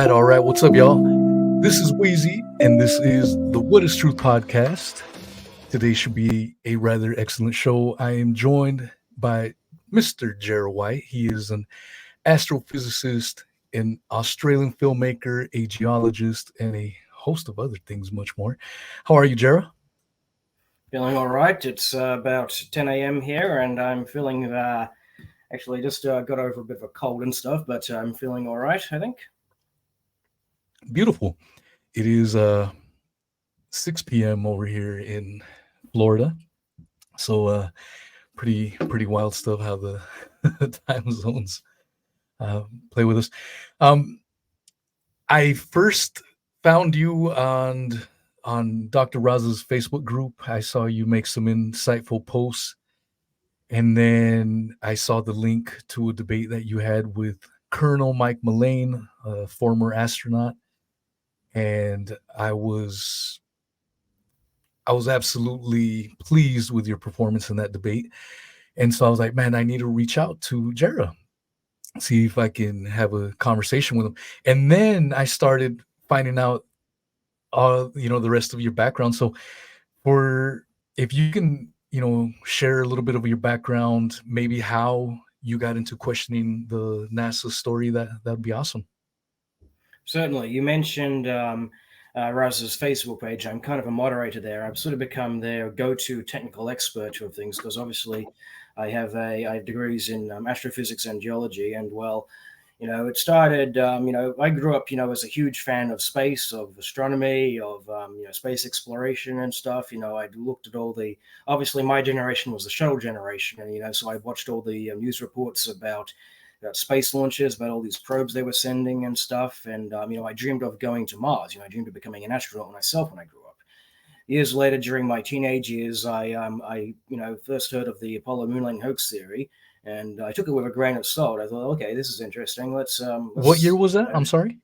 All right. What's up, y'all? This is Wheezy, and this is the What is Truth podcast. Today should be a rather excellent show. I am joined by Mr. Jarrah White. He is an astrophysicist, an Australian filmmaker, a geologist, and a host of other things, much more. How are you, Jarrah? Feeling all right. It's about 10 a.m. here, and I'm feeling actually just got over a bit of a cold and stuff, but I'm feeling all right, I think. Beautiful. It is 6 p.m. over here in Florida, so pretty wild stuff how the time zones play with us. I first found you on Dr. Raz's Facebook group. I saw you make some insightful posts, and then I saw the link to a debate that you had with Colonel Mike Mullane, a former astronaut. And I was absolutely pleased with your performance in that debate. And so I was like, man, I need to reach out to Jarrah, see if I can have a conversation with him. And then I started finding out, the rest of your background. So if you can, share a little bit of your background, maybe how you got into questioning the NASA story, that'd be awesome. Certainly. You mentioned Raz's Facebook page. I'm kind of a moderator there. I've sort of become their go-to technical expert of things because obviously I have degrees in astrophysics and geology. And well, it started, I grew up, as a huge fan of space, of astronomy, of, space exploration and stuff. I looked at obviously my generation was the shuttle generation. And, so I watched all the news reports about space launches, about all these probes they were sending and stuff. And, I dreamed of going to Mars. I dreamed of becoming an astronaut myself when I grew up. Years later, during my teenage years, I first heard of the Apollo moon landing hoax theory, and I took it with a grain of salt. I thought, okay, this is interesting. Let's what year was that? I'm sorry.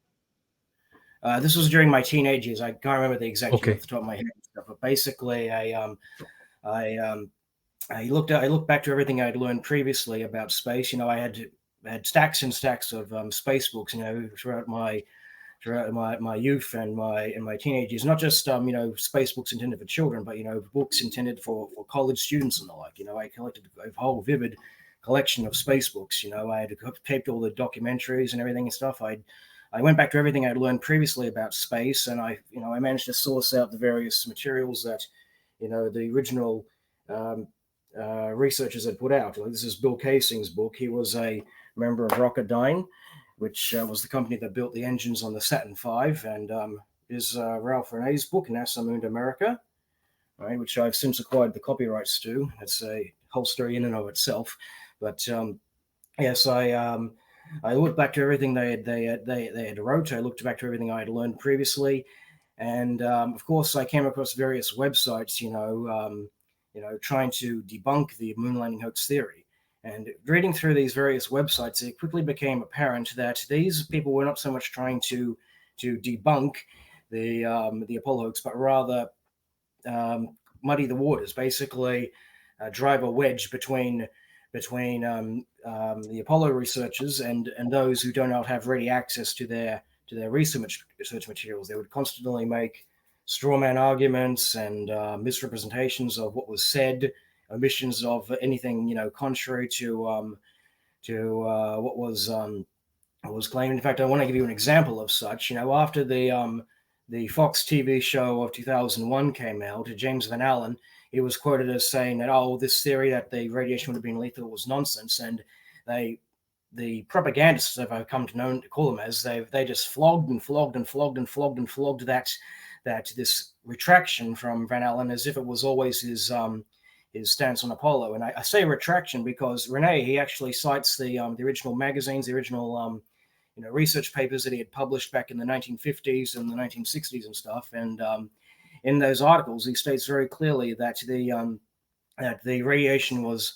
This was during my teenage years. I can't remember the exact year off the top of my head, but basically, I looked back to everything I'd learned previously about space. I had stacks and stacks of space books, throughout my youth and my teenage years. Not just space books intended for children, but books intended for college students and the like. I collected a whole vivid collection of space books. I had taped all the documentaries and everything and stuff. I went back to everything I'd learned previously about space, and I managed to source out the various materials that the original researchers had put out. This is Bill Casing's book. He was a member of Rocketdyne, which was the company that built the engines on the Saturn V, and is Ralph Renee's book, NASA Moon to America, right, which I've since acquired the copyrights to. It's a whole story in and of itself. But yes, I looked back to everything they had wrote. I looked back to everything I had learned previously, and of course, I came across various websites, trying to debunk the moon landing hoax theory. And reading through these various websites, it quickly became apparent that these people were not so much trying to debunk the Apollo hoax, but rather muddy the waters, basically drive a wedge between the Apollo researchers and those who do not have ready access to their research materials. They would constantly make strawman arguments and misrepresentations of what was said, omissions of anything contrary to what was claimed. In fact, I want to give you an example of such. After the the Fox TV show of 2001 came out, James Van Allen, he was quoted as saying that, oh, this theory that the radiation would have been lethal was nonsense. And the propagandists, as I've come to know to call them as, they just flogged that this retraction from Van Allen as if it was always his stance on Apollo. And I say retraction because Rene, he actually cites the original magazines, the original research papers that he had published back in the 1950s and the 1960s and stuff. And in those articles, he states very clearly that the radiation was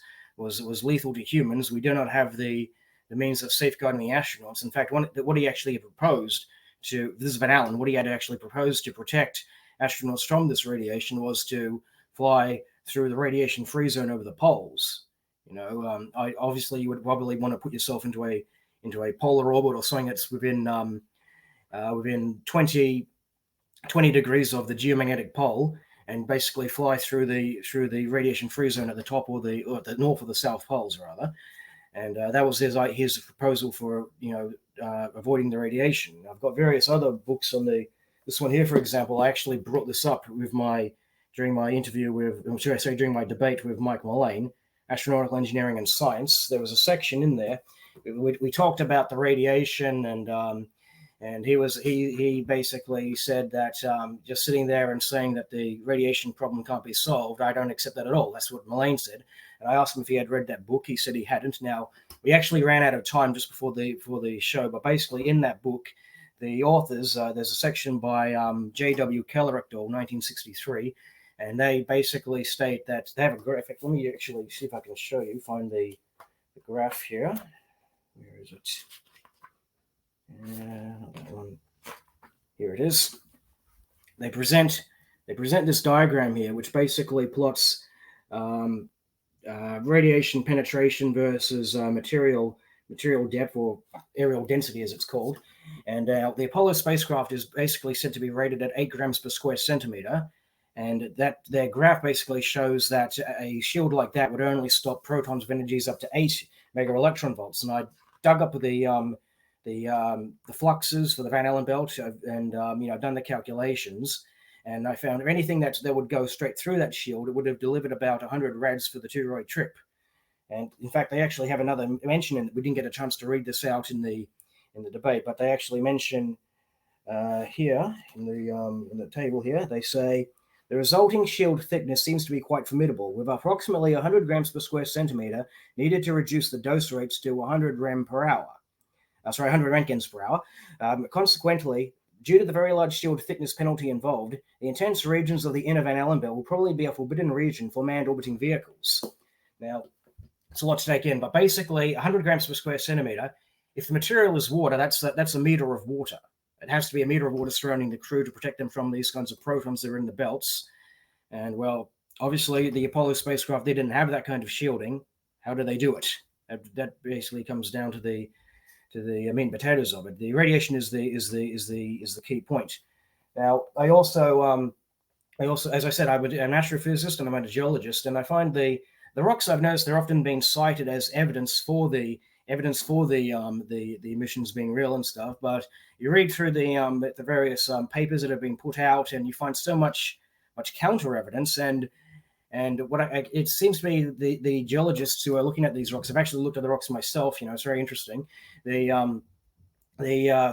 lethal to humans. We do not have the means of safeguarding the astronauts. In fact, what he actually proposed to, this is Van Allen, what he had actually proposed to protect astronauts from this radiation was to fly through the radiation-free zone over the poles. Obviously you would probably want to put yourself into a polar orbit or something that's within 20 degrees of the geomagnetic pole, and basically fly through the radiation-free zone at the top or the north or the south poles rather. And that was his proposal for avoiding the radiation. I've got various other books on this one here, for example. I actually brought this up during my debate with Mike Mullane, Astronautical Engineering and Science. There was a section in there. We talked about the radiation, and he basically said that just sitting there and saying that the radiation problem can't be solved, I don't accept that at all. That's what Mullane said. And I asked him if he had read that book. He said he hadn't. Now, we actually ran out of time just before the show, but basically in that book, the authors, there's a section by J.W. Kellerich-Dahl, 1963, and they basically state that they have a graphic. Let me actually see if I can show you, find the graph here. Where is it? Here it is. They present this diagram here, which basically plots radiation penetration versus material depth, or aerial density as it's called. And the Apollo spacecraft is basically said to be rated at 8 grams per square centimeter. And that their graph basically shows that a shield like that would only stop protons of energies up to 8 mega electron volts. And I dug up the fluxes for the Van Allen belt, and done the calculations. And I found anything that would go straight through that shield, it would have delivered about 100 rads for the two-road trip. And in fact, they actually have another mention in it. We didn't get a chance to read this out in the debate, but they actually mention here in the table here. They say the resulting shield thickness seems to be quite formidable, with approximately 100 grams per square centimeter needed to reduce the dose rates to 100 rem per hour. 100 roentgens per hour. Consequently, due to the very large shield thickness penalty involved, the intense regions of the inner Van Allen belt will probably be a forbidden region for manned orbiting vehicles. Now, it's a lot to take in, but basically 100 grams per square centimeter, if the material is water, that's a meter of water. It has to be a meter of water surrounding the crew to protect them from these kinds of protons that are in the belts. And, well, obviously the Apollo spacecraft, they didn't have that kind of shielding. How do they do it? That basically comes down to the meat and potatoes of it. The radiation is the key point. Now, I also, as I said, I'm an astrophysicist and I'm a geologist, and I find the rocks I've noticed, they're often being cited as evidence for the emissions being real and stuff. But you read through the various papers that have been put out, and you find so much counter evidence. And it seems to me the geologists who are looking at these rocks, I've actually looked at the rocks myself. It's very interesting. The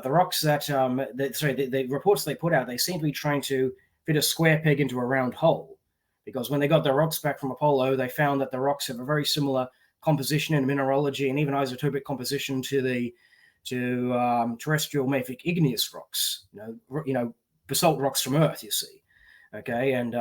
rocks the reports they put out, they seem to be trying to fit a square peg into a round hole, because when they got the rocks back from Apollo, they found that the rocks have a very similar composition and mineralogy and even isotopic composition to terrestrial mafic igneous rocks. Basalt rocks from Earth. You see, okay, and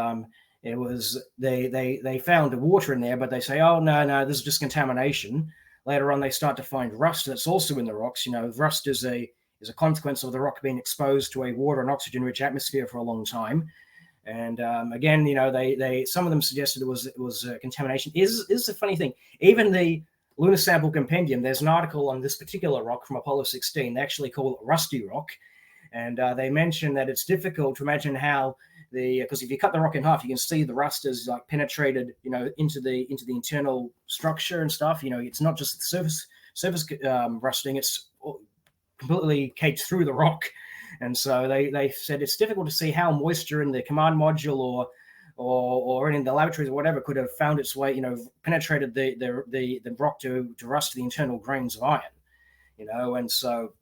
it was they found the water in there, but they say, oh no, this is just contamination. Later on, they start to find rust that's also in the rocks. Rust is a consequence of the rock being exposed to a water and oxygen-rich atmosphere for a long time. And again, they some of them suggested it was contamination. Is a funny thing. Even the Lunar Sample Compendium, there's an article on this particular rock from Apollo 16. They actually call it Rusty Rock, and they mention that it's difficult to imagine how because if you cut the rock in half, you can see the rust is like penetrated, into the internal structure and stuff. It's not just the surface rusting; it's completely caked through the rock. And so they said it's difficult to see how moisture in the command module or in the laboratories or whatever could have found its way, penetrated the rock to rust the internal grains of iron, and so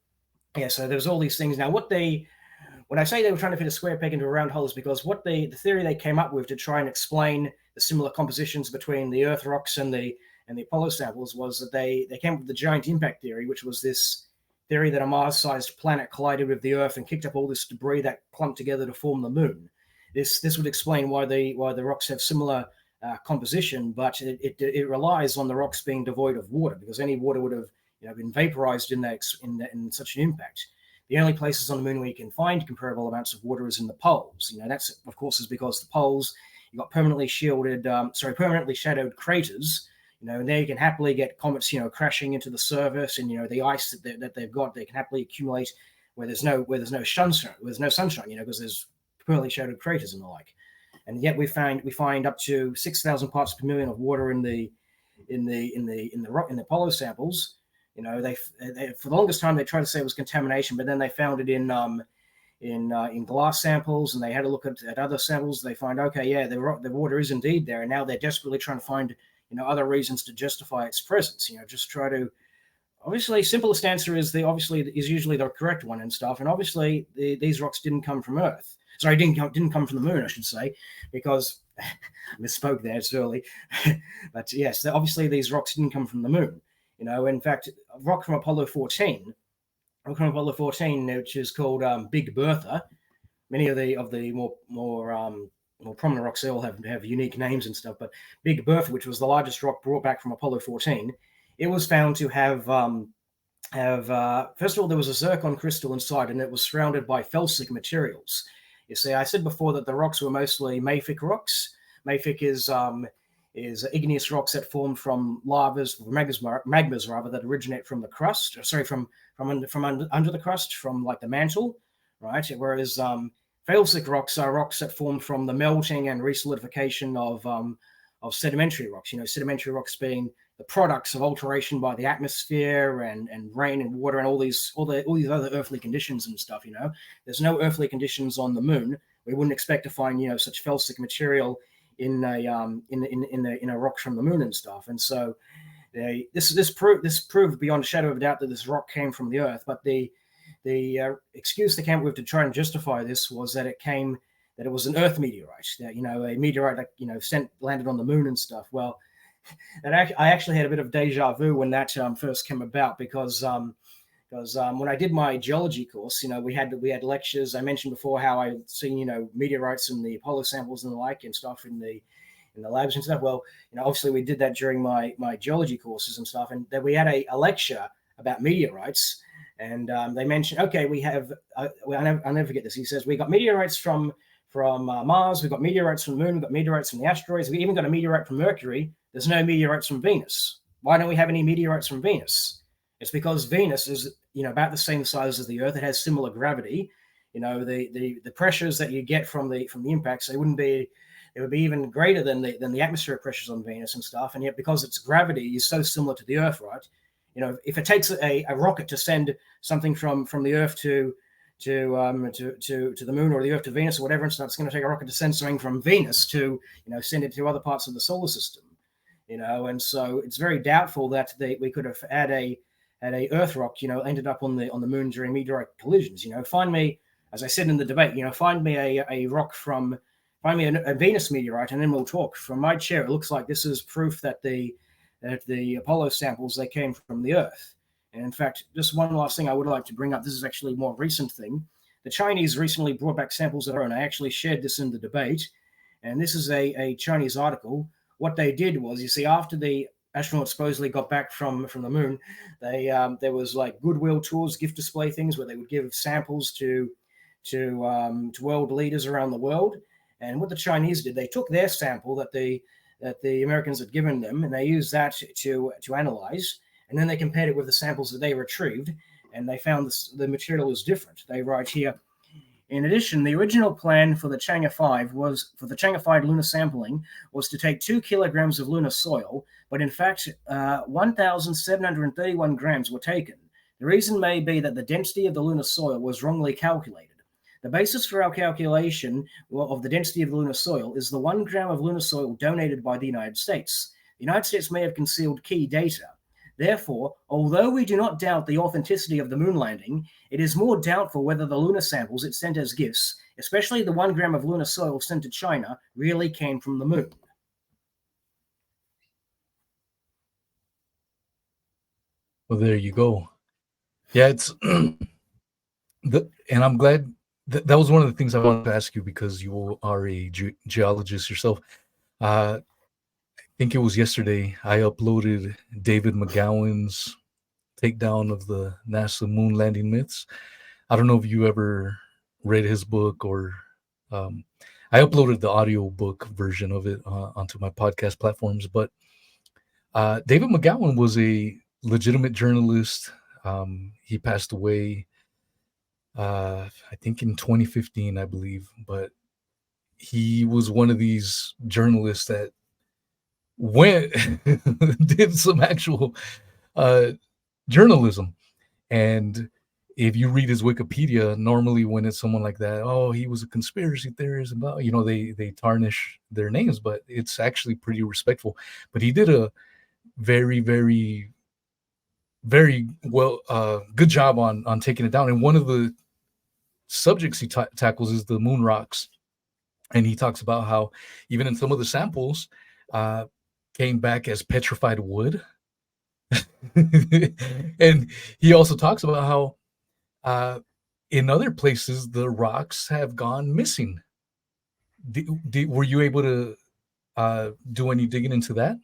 so there's all these things. Now, when I say they were trying to fit a square peg into a round hole is because the theory they came up with to try and explain the similar compositions between the Earth rocks and the Apollo samples was that they came up with the giant impact theory, which was this theory that a Mars-sized planet collided with the Earth and kicked up all this debris that clumped together to form the moon. This would explain why the rocks have similar composition, but it relies on the rocks being devoid of water, because any water would have been vaporized in such an impact. The only places on the moon where you can find comparable amounts of water is in the poles. That's of course is because the poles, you've got permanently shadowed craters. And there you can happily get comets, crashing into the surface, and the ice that they've got, they can happily accumulate where there's no sunshine, because there's permanently shadowed craters and the like. And yet we find up to 6,000 parts per million of water in the Apollo samples. They for the longest time they tried to say it was contamination, but then they found it in glass samples, and they had a look at other samples. They find, the water is indeed there, and now they're desperately trying to find other reasons to justify its presence. Just try to, obviously, simplest answer is usually the correct one and stuff. And obviously these rocks didn't come from Earth. Sorry, didn't come from the moon, I should say, because I misspoke there. It's early, but yes, obviously these rocks didn't come from the moon. In fact, a rock from Apollo 14, which is called Big Bertha. Many of the more prominent rocks, they all have unique names and stuff. But Big Bertha, which was the largest rock brought back from Apollo 14, it was found to have first of all, there was a zircon crystal inside, and it was surrounded by felsic materials. You see, I said before that the rocks were mostly mafic rocks. Mafic is igneous rocks that form from magmas rather, that originate from the crust. From under the crust, from like the mantle, right? Whereas felsic rocks are rocks that form from the melting and resolidification of sedimentary rocks. Sedimentary rocks being the products of alteration by the atmosphere and rain and water and all these other earthly conditions and stuff. There's no earthly conditions on the moon. We wouldn't expect to find such felsic material in a rock from the moon and stuff. And so this proved beyond a shadow of a doubt that this rock came from the Earth. But the excuse they came up with to try and justify this was that it was an Earth meteorite, that a meteorite that landed on the moon and stuff. Well, I actually had a bit of deja vu when that first came about, because when I did my geology course, we had lectures. I mentioned before how I'd seen meteorites in the Apollo samples and the like and stuff in the labs and stuff. Well, obviously we did that during my geology courses and stuff, and then we had a lecture about meteorites, and they mentioned, okay, we have I'll never forget this. He says we got meteorites from Mars, we've got meteorites from the moon, we've got meteorites from the asteroids, we even got a meteorite from Mercury. There's no meteorites from Venus. Why don't we have any meteorites from Venus? It's because Venus is, about the same size as the Earth. It has similar gravity. The pressures that you get from the impacts, they would be even greater than the atmospheric pressures on Venus and stuff. And yet, because its gravity is so similar to the Earth, right? If it takes a rocket to send something from the Earth to the moon, or the Earth to Venus, or whatever, and stuff, it's going to take a rocket to send something from Venus to send it to other parts of the solar system. And so it's very doubtful that we could have had a Earth rock, ended up on the moon during meteorite collisions. Find me, as I said in the debate, find me a rock find me a Venus meteorite, and then we'll talk. From my chair, it looks like this is proof that the Apollo samples, they came from the Earth. And in fact, just one last thing I would like to bring up. This is actually a more recent thing. The Chinese recently brought back samples of their own. I actually shared this in the debate, and this is a Chinese article. What they did was, you see, after the astronauts supposedly got back from the moon, there was like goodwill tours, gift display things where they would give samples to world leaders around the world. And what the Chinese did, they took their sample that the Americans had given them, and they used that to analyze. And then they compared it with the samples that they retrieved, and they found the material was different. They write here, in addition, the original plan for the Chang'e 5 for the Chang'e 5 lunar sampling was to take 2 kilograms of lunar soil, but in fact, 1,731 grams were taken. The reason may be that the density of the lunar soil was wrongly calculated. The basis for our calculation of the density of the lunar soil is the 1 gram of lunar soil donated by the United States. The United States may have concealed key data. Therefore, although we do not doubt the authenticity of the moon landing, it is more doubtful whether the lunar samples it sent as gifts, especially the 1 gram of lunar soil sent to China, really came from the moon. Well, there you go. Yeah, it's and I'm glad that was one of the things I wanted to ask you, because you are a geologist yourself. I think it was yesterday I uploaded David McGowan's takedown of the NASA moon landing myths. I don't know if you ever read his book, or I uploaded the audio book version of it onto my podcast platforms. But David McGowan was a legitimate journalist. He passed away, I think in 2015, I believe. But he was one of these journalists that went did some actual journalism. And if you read his Wikipedia, normally when it's someone like that, oh, he was a conspiracy theorist, about, they tarnish their names, but it's actually pretty respectful. But he did a very, very, very well, good job on taking it down. And one of the subjects he tackles is the moon rocks. And he talks about how even in some of the samples came back as petrified wood. And he also talks about how in other places the rocks have gone missing. Were you able to do any digging into that?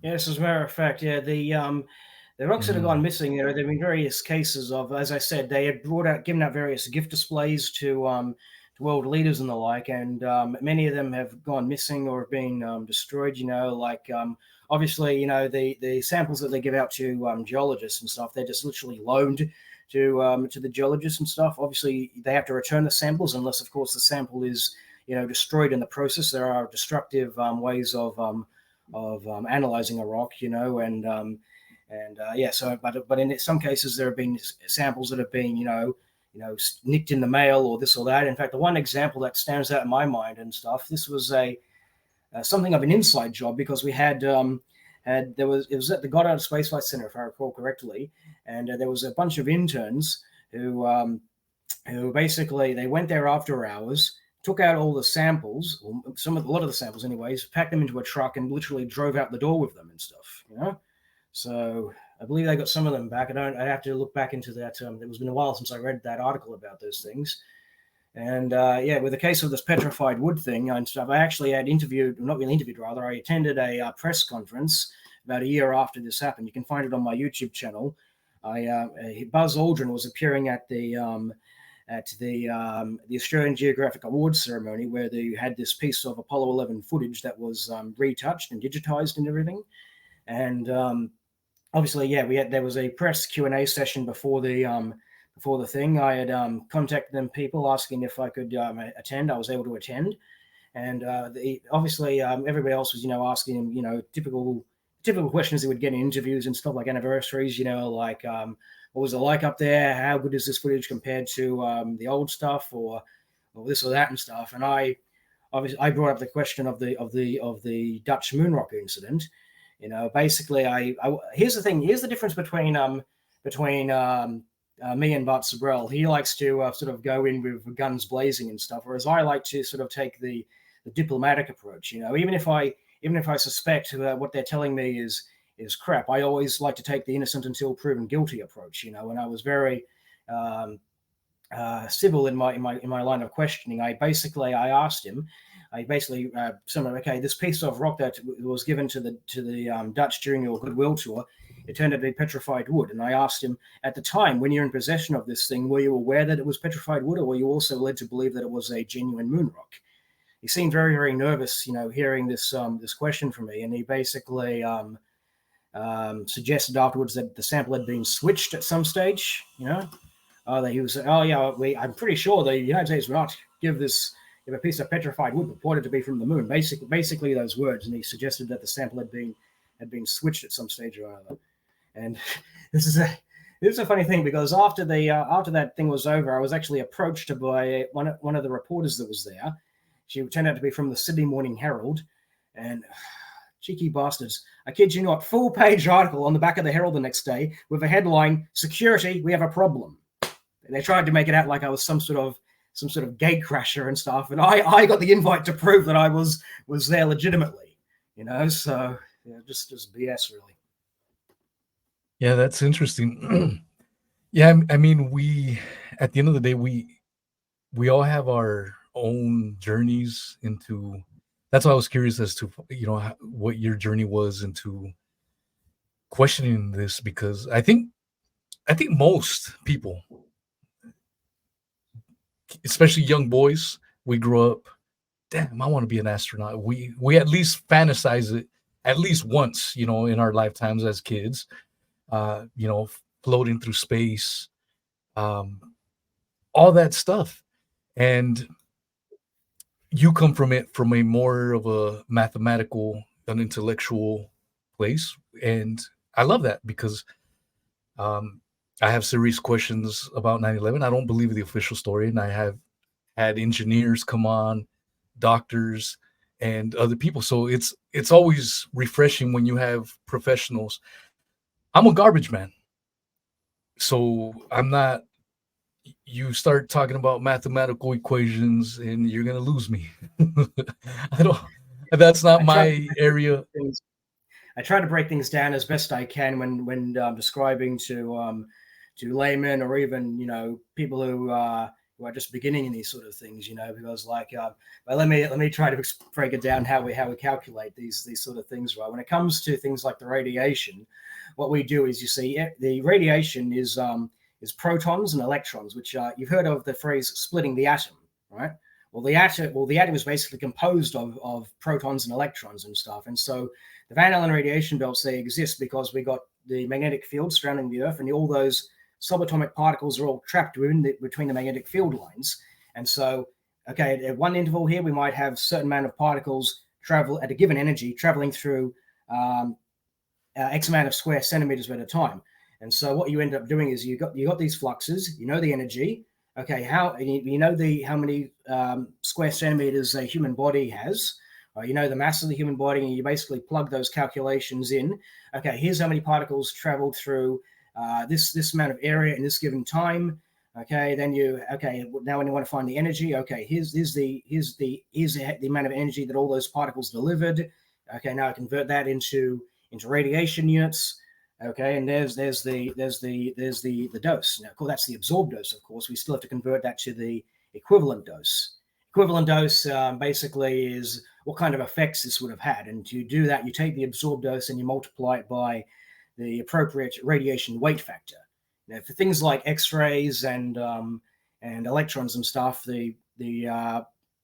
Yes, as a matter of fact, yeah, the rocks that have gone missing, there have been various cases of, as I said, they had given out various gift displays to world leaders and the like, and many of them have gone missing or have been destroyed. Obviously, the samples that they give out to geologists and stuff, they're just literally loaned to the geologists and stuff. Obviously, they have to return the samples unless, of course, the sample is destroyed in the process. There are destructive ways of analyzing a rock, but in some cases there have been samples that have been nicked in the mail or this or that. In fact, the one example that stands out in my mind and stuff, this was something of an inside job, because we it was at the Goddard Space Flight Center, if I recall correctly, and there was a bunch of interns who basically, they went there after hours, took out all the samples, or a lot of the samples anyways, packed them into a truck and literally drove out the door with them and stuff, So I believe they got some of them back. I have to look back into that. It's been a while since I read that article about those things. And with the case of this petrified wood thing and stuff, I actually had I attended a press conference about a year after this happened. You can find it on my YouTube channel. Buzz Aldrin was appearing at the Australian Geographic Awards ceremony, where they had this piece of Apollo 11 footage that was retouched and digitized and everything. And obviously, there was a press Q&A session before the thing. I had contacted them people asking if I could attend. I was able to attend, and everybody else was asking him typical questions they would get in interviews and stuff, like anniversaries, what was it like up there? How good is this footage compared to the old stuff, or this or that and stuff? And I brought up the question of the Dutch moon rock incident. Basically, here's the thing. Here's the difference between me and Bart Sabrell. He likes to sort of go in with guns blazing and stuff, whereas I like to sort of take the diplomatic approach. Even if I suspect what they're telling me is crap, I always like to take the innocent until proven guilty approach. And I was very civil in my line of questioning. I asked him. Okay, this piece of rock that was given to the Dutch during your goodwill tour, it turned out to be petrified wood. And I asked him, at the time, when you're in possession of this thing, were you aware that it was petrified wood, or were you also led to believe that it was a genuine moon rock? He seemed very, very nervous, hearing this question from me, and he basically suggested afterwards that the sample had been switched at some stage. That he was, I'm pretty sure the United States would not give a piece of petrified wood purported to be from the moon. Basically those words, and he suggested that the sample had been switched at some stage or another. And this It's a funny thing because after that thing was over, I was actually approached by one of the reporters that was there. She turned out to be from the Sydney Morning Herald, and cheeky bastards. I kid you not, full page article on the back of the Herald the next day with a headline, "Security, we have a problem." And they tried to make it out like I was some sort of gate crasher and stuff, and I got the invite to prove that I was there legitimately, So yeah, just BS really. Yeah, that's interesting. Yeah, I mean, we at the end of the day, we all have our own journeys into. That's why I was curious as to what your journey was into questioning this, because I think most people, especially young boys, we grow up, damn, I want to be an astronaut. We at least fantasize it at least once, in our lifetimes as kids, floating through space, um, all that stuff. And you come from it from a more of a mathematical, an intellectual place. And I love that because I have serious questions about 9/11. I don't believe the official story. And I have had engineers come on, doctors, and other people. So it's always refreshing when you have professionals. I'm a garbage man. So I'm not. You start talking about mathematical equations and you're gonna lose me. I don't. That's not my area. I try to break things down as best I can when describing to laymen or even people who are just beginning in these sort of things. Because but let me try to break it down how we calculate these sort of things. Right, when it comes to things like the radiation, what we do is the radiation is protons and electrons, which you've heard of the phrase splitting the atom, right? Well, the atom is basically composed of protons and electrons and stuff. And so the Van Allen radiation belts, they exist because we got the magnetic field surrounding the Earth, and all those subatomic particles are all trapped between the magnetic field lines. And so, okay, at one interval here, we might have a certain amount of particles travel at a given energy traveling through X amount of square centimeters at a time. And so what you end up doing is you got these fluxes, the energy. Okay, how many square centimeters a human body has. The mass of the human body, and you basically plug those calculations in. Okay, here's how many particles traveled through this amount of area in this given time. Okay, then now when you want to find the energy, okay, here's the amount of energy that all those particles delivered. Okay, now I convert that into radiation units. Okay, and there's the dose. Now, of course, that's the absorbed dose. Of course, we still have to convert that to the equivalent dose. Equivalent dose basically is what kind of effects this would have had. And to do that, you take the absorbed dose and you multiply it by the appropriate radiation weight factor. Now, for things like X-rays and electrons and stuff, the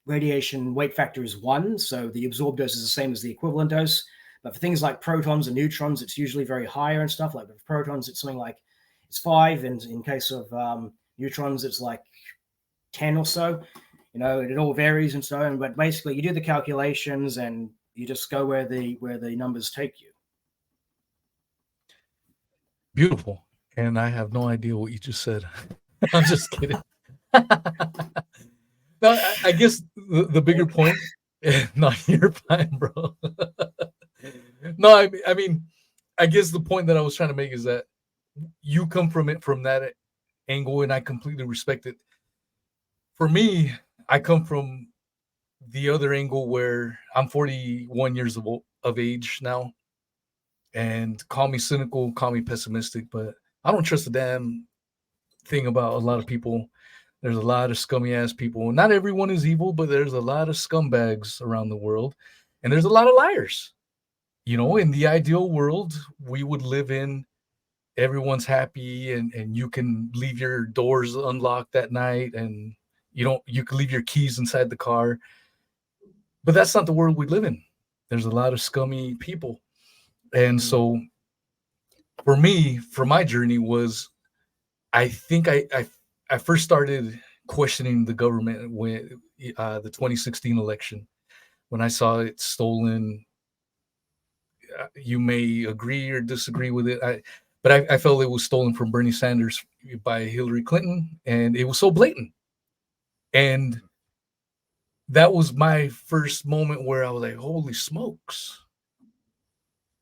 radiation weight factor is 1, so the absorbed dose is the same as the equivalent dose. But for things like protons and neutrons, it's usually very higher and stuff. Like for protons, it's something like 5, and in case of neutrons, it's like 10 or so. It all varies and so on. But basically, you do the calculations and you just go where the numbers take you. Beautiful. And I have no idea what you just said. I'm just kidding. No, I guess the bigger point, not your fine, bro. No, I mean, I guess the point that I was trying to make is that you come from it from that angle, and I completely respect it. For me, I come from the other angle where I'm 41 years of age now, and call me cynical, call me pessimistic, but I don't trust a damn thing about a lot of people. There's a lot of scummy ass people. Not everyone is evil, but there's a lot of scumbags around the world, and there's a lot of liars. In the ideal world, we would live in, everyone's happy, and you can leave your doors unlocked at night, and you can leave your keys inside the car. But that's not the world we live in. There's a lot of scummy people. And so for me, for my journey was, I think I first started questioning the government when the 2016 election, when I saw it stolen. You may agree or disagree with it. but I felt it was stolen from Bernie Sanders by Hillary Clinton, and it was so blatant. And that was my first moment where I was like, holy smokes.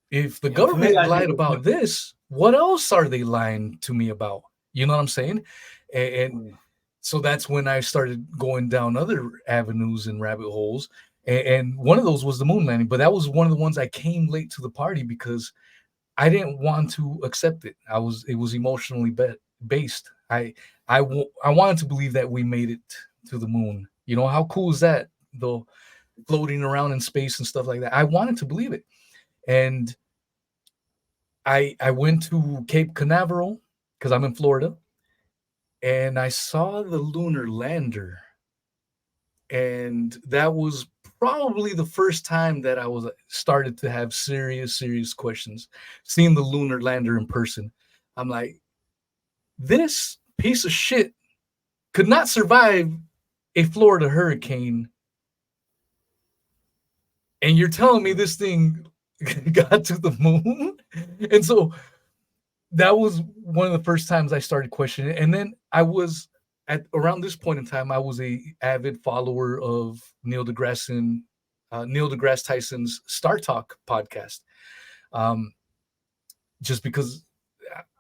If the Yeah, for me, government I lied think about this, what else are they lying to me about? You know what I'm saying? And so that's when I started going down other avenues and rabbit holes. And one of those was the moon landing, but that was one of the ones I came late to the party because I didn't want to accept it. It was emotionally based. I wanted to believe that we made it to the moon. You know, how cool is that? Though floating around in space and stuff like that. I wanted to believe it. And I went to Cape Canaveral because I'm in Florida, and I saw the lunar lander, and that was probably the first time that I was started to have serious questions. Seeing the lunar lander in person, I'm like, this piece of shit could not survive a Florida hurricane, and you're telling me this thing got to the moon? And so that was one of the first times I started questioning it. And then I was at around this point in time, I was a avid follower of Neil deGrasse Tyson's Star Talk podcast. Um, just because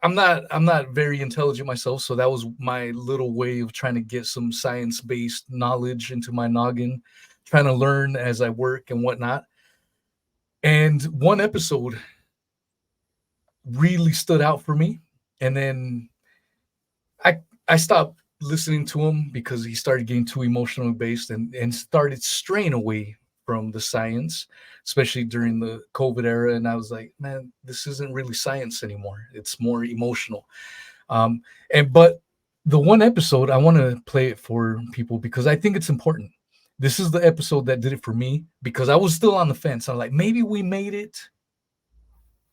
I'm not very intelligent myself, so that was my little way of trying to get some science-based knowledge into my noggin, trying to learn as I work and whatnot. And one episode really stood out for me, and then I stopped listening to him because he started getting too emotionally based and started straying away from the science, especially during the COVID era. And I was like, man, this isn't really science anymore. It's more emotional. But the one episode I want to play it for people because I think it's important. This is the episode that did it for me because I was still on the fence. I'm like, maybe we made it,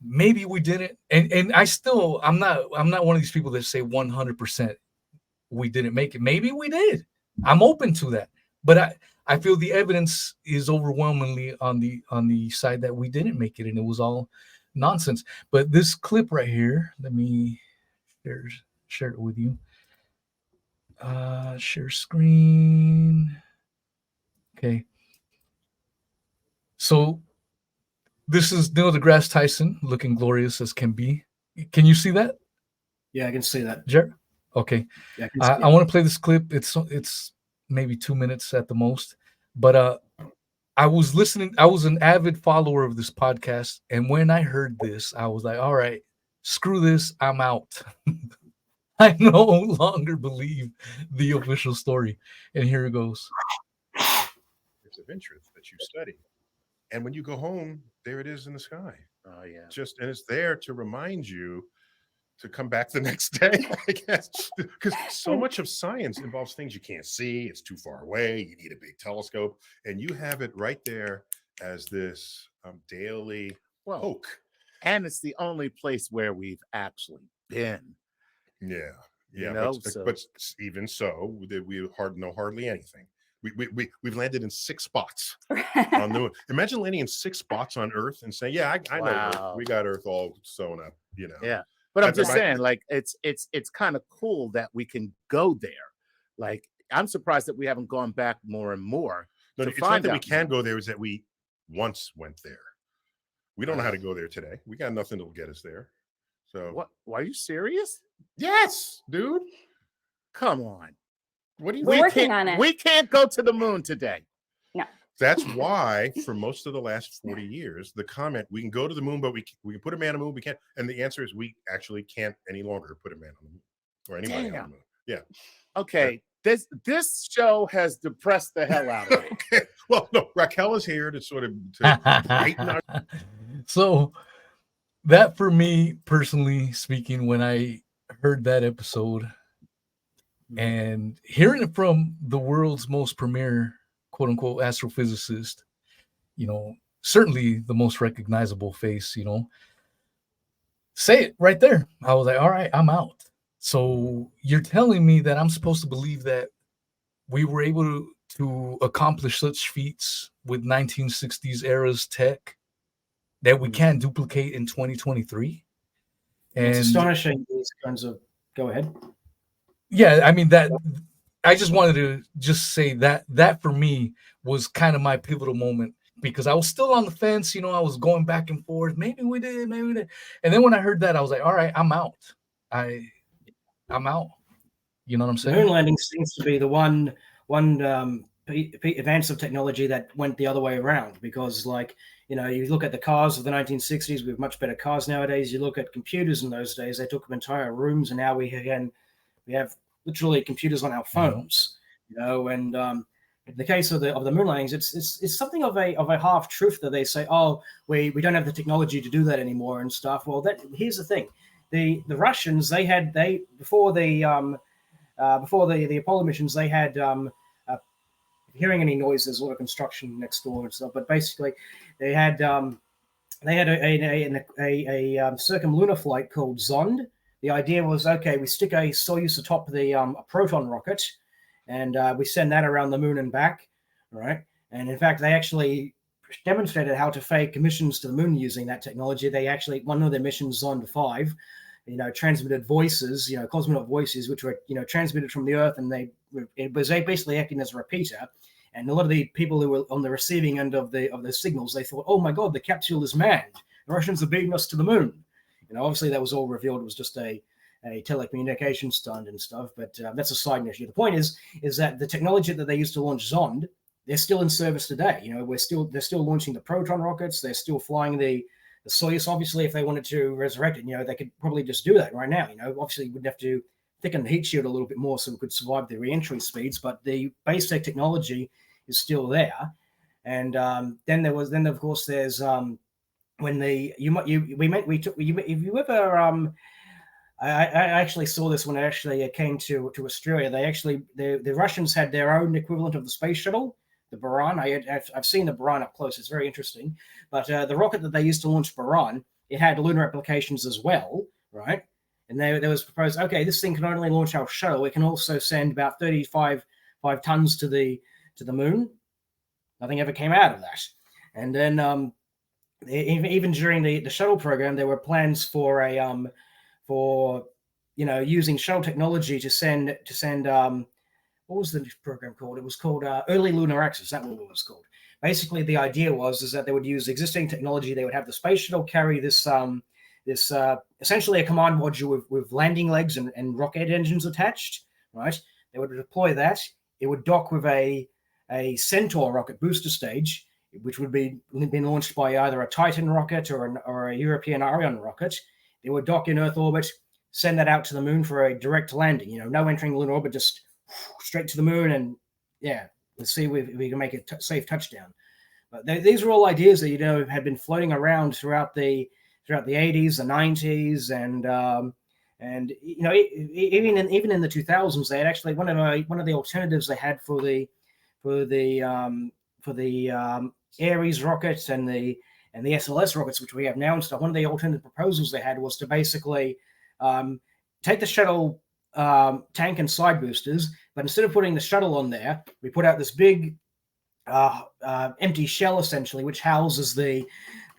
maybe we didn't, and I'm not one of these people that say 100% we didn't make it. Maybe we did. I'm open to that, but I feel the evidence is overwhelmingly on the side that we didn't make it, and it was all nonsense. But this clip right here, let me share it with you. Share screen. Okay. So this is Neil deGrasse Tyson looking glorious as can be. Can you see that? Yeah, I can see that. Jared? Okay. Yeah, I can see I want to play this clip. It's maybe 2 minutes at the most. But I was listening. I was an avid follower of this podcast, and when I heard this, I was like, "All right, screw this. I'm out." I no longer believe the official story. And here it goes. Of interest that you study. And when you go home, there it is in the sky. Oh yeah. And it's there to remind you to come back the next day, I guess. Because so much of science involves things you can't see, it's too far away, you need a big telescope, and you have it right there as this daily poke. And it's the only place where we've actually been. Yeah. Yeah. You know, but even so, we know hardly anything. We've landed in 6 spots on the moon. Imagine landing in 6 spots on Earth and saying, "Yeah, I know Earth. We got Earth all sewn up." You know. Yeah, but I'm just saying, like, it's kind of cool that we can go there. Like, I'm surprised that we haven't gone back more and more. No, it's not that we can go there; is that we once went there. We don't know how to go there today. We got nothing that'll get us there. So what? Why, are you serious? Yes, dude. Come on. What do you? We're working on it. We can't go to the moon today. No. That's why, for most of the last 40 years, the comment, we can go to the moon, but we can put a man on the moon, we can't. And the answer is we actually can't any longer put a man on the moon or anybody on the moon. Yeah. Okay. This show has depressed the hell out of me. Okay. Well, no, Raquel is here to sort of heighten our... So that, for me personally speaking, when I heard that episode and hearing it from the world's most premier quote unquote astrophysicist, you know, certainly the most recognizable face, you know, say it right there. I was like, all right, I'm out. So you're telling me that I'm supposed to believe that we were able to accomplish such feats with 1960s era's tech that we can't duplicate in 2023? It's And astonishing these kinds of. Go ahead. yeah, I mean that I just wanted to just say that for me was kind of my pivotal moment because I was still on the fence, I was going back and forth. Maybe we did, maybe we did. And then when I heard that, I was like, all right, I'm out. I'm out. You know what I'm The moon saying? landing seems to be the one advance of technology that went the other way around, because you look at the cars of the 1960s, we have much better cars nowadays. You look at computers in those days, they took up entire rooms, and now we have literally computers on our phones, and in the case of the moon landings, it's something of a half truth that they say, oh, we don't have the technology to do that anymore and stuff. Well, here's the thing: the Russians, before the Apollo missions, they had hearing any noise. There's a lot of construction next door and stuff, but basically they had a circumlunar flight called Zond. The idea was, okay, we stick a Soyuz atop a Proton rocket, and we send that around the moon and back, right? And in fact, they actually demonstrated how to fake missions to the moon using that technology. They actually, one of their missions, Zond 5, transmitted voices, cosmonaut voices, which were, transmitted from the Earth, and it was basically acting as a repeater. And a lot of the people who were on the receiving end of the signals, they thought, oh my God, the capsule is manned. The Russians are beating us to the moon. Obviously that was all revealed. It was just a telecommunication stunt and stuff, but that's a side issue. The point is that the technology that they used to launch Zond, they're still in service today. They're still launching the Proton rockets. They're still flying the Soyuz. Obviously, if they wanted to resurrect it, they could probably just do that right now. Obviously, we'd have to thicken the heat shield a little bit more so we could survive the re-entry speeds, but the basic technology is still there. And then of course there's when if you ever I actually saw this when I actually came to Australia. The Russians had their own equivalent of the space shuttle, the Buran. I've seen the Buran up close. It's very interesting. But the rocket that they used to launch Buran, it had lunar applications as well, right? And there was proposed, okay, this thing can not only launch our shuttle, it can also send about 35 tons to the moon. Nothing ever came out of that. And then even during the shuttle program, there were plans for using shuttle technology to send what was the program called? It was called Early Lunar Access. That's what it was called. Basically, the idea was that they would use existing technology. They would have the space shuttle carry this essentially a command module with landing legs and rocket engines attached. Right? They would deploy that. It would dock with a Centaur rocket booster stage, which would be been launched by either a Titan rocket or a European Ariane rocket. They would dock in Earth orbit, send that out to the moon for a direct landing. No entering lunar orbit, just straight to the moon, and let's see if we can make a safe touchdown. But these are all ideas that had been floating around throughout the 80s, the 90s, and even in the 2000s, they had actually one of the alternatives they had for the Ares rockets and the SLS rockets, which we have now and stuff. One of the alternative proposals they had was to basically take the shuttle tank and side boosters, but instead of putting the shuttle on there, we put out this big empty shell, essentially, which houses the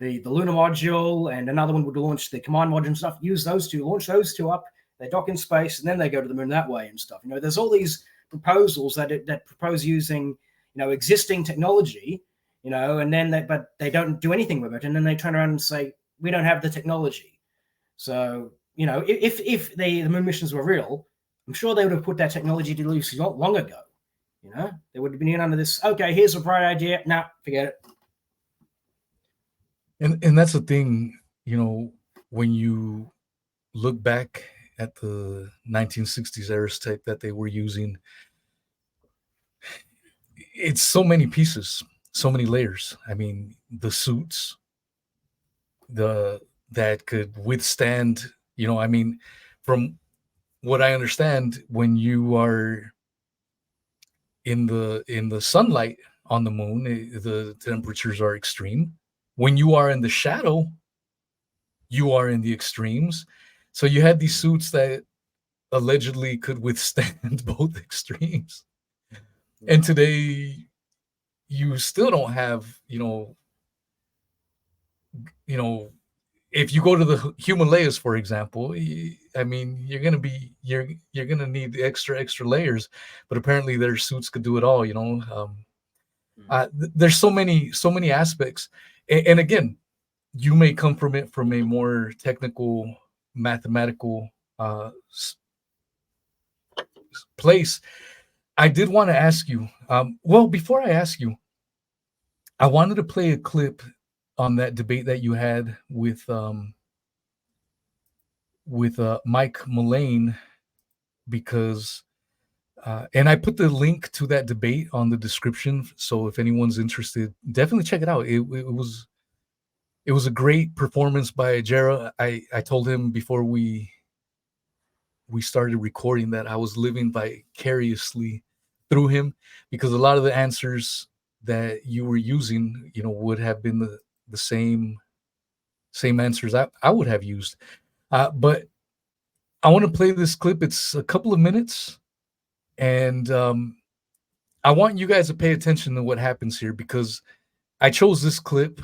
lunar module, and another one would launch the command module and stuff. Use those two, launch those two up, they dock in space, and then they go to the moon that way and stuff. There's all these proposals that propose using existing technology, and then but they don't do anything with it, and then they turn around and say we don't have the technology. So if the moon missions were real, I'm sure they would have put that technology to use long ago. They would have been in under this. Okay, here's a bright idea. Nah, forget it. And that's the thing, when you look back at the 1960s aerospace that they were using, it's so many pieces, so many layers. I mean, the suits, that could withstand, from what I understand, when you are in the sunlight on the moon, the temperatures are extreme. When you are in the shadow, you are in the extremes. So you had these suits that allegedly could withstand both extremes. And today you still don't have, if you go to the Himalayas, for example, I mean, you're gonna need the extra layers, but apparently their suits could do it all. There's so many aspects, and again, you may come from it from a more technical, mathematical place. I did want to ask you. Well, before I ask you, I wanted to play a clip on that debate that you had with Mike Mullane, because and I put the link to that debate on the description, so if anyone's interested, definitely check it out. It was a great performance by Jarrah. I told him before we started recording that I was living vicariously through him, because a lot of the answers that you were using, would have been the same answers I would have used. But I want to play this clip. It's a couple of minutes, and I want you guys to pay attention to what happens here, because I chose this clip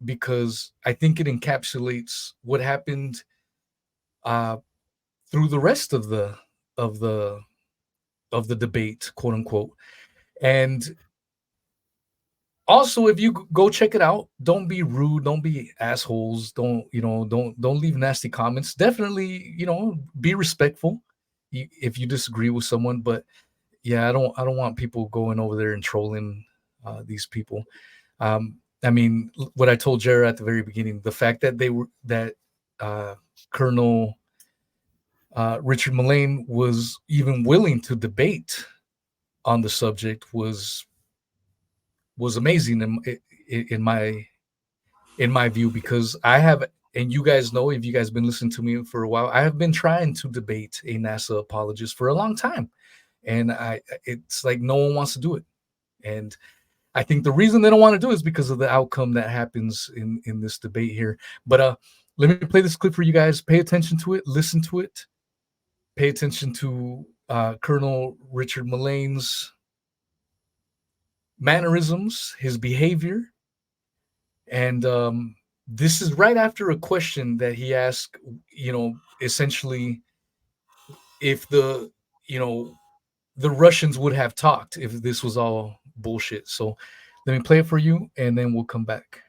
because I think it encapsulates what happened through the rest of the debate, quote unquote. And also, if you go check it out, don't be rude, don't be assholes, don't leave nasty comments. Definitely, be respectful if you disagree with someone. But yeah, I don't want people going over there and trolling these people. I mean, what I told Jarrah at the very beginning, the fact that Colonel Richard Mullane was even willing to debate on the subject was amazing in my view, because I have, and you guys know, if you guys been listening to me for a while, I have been trying to debate a NASA apologist for a long time, and it's like no one wants to do it. And I think the reason they don't want to do it is because of the outcome that happens in this debate here. But let me play this clip for you guys. Pay attention to it, listen to it, pay attention to Colonel Richard Mullane's mannerisms, his behavior. And this is right after a question that he asked, essentially, if the Russians would have talked if this was all bullshit. So let me play it for you, and then we'll come back.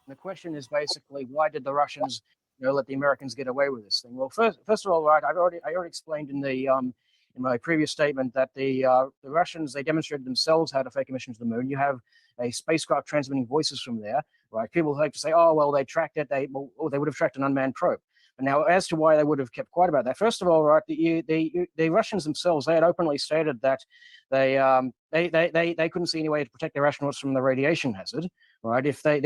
The question is basically, why did the Russians, let the Americans get away with this thing? Well, first of all, right, I already explained in the in my previous statement that the Russians, they demonstrated themselves how to fake a mission to the moon. You have a spacecraft transmitting voices from there, right? People like to say, oh, well, they tracked it. They would have tracked an unmanned probe. But now, as to why they would have kept quiet about that, first of all, right, the Russians themselves, they had openly stated that they couldn't see any way to protect their astronauts from the radiation hazard, right? If they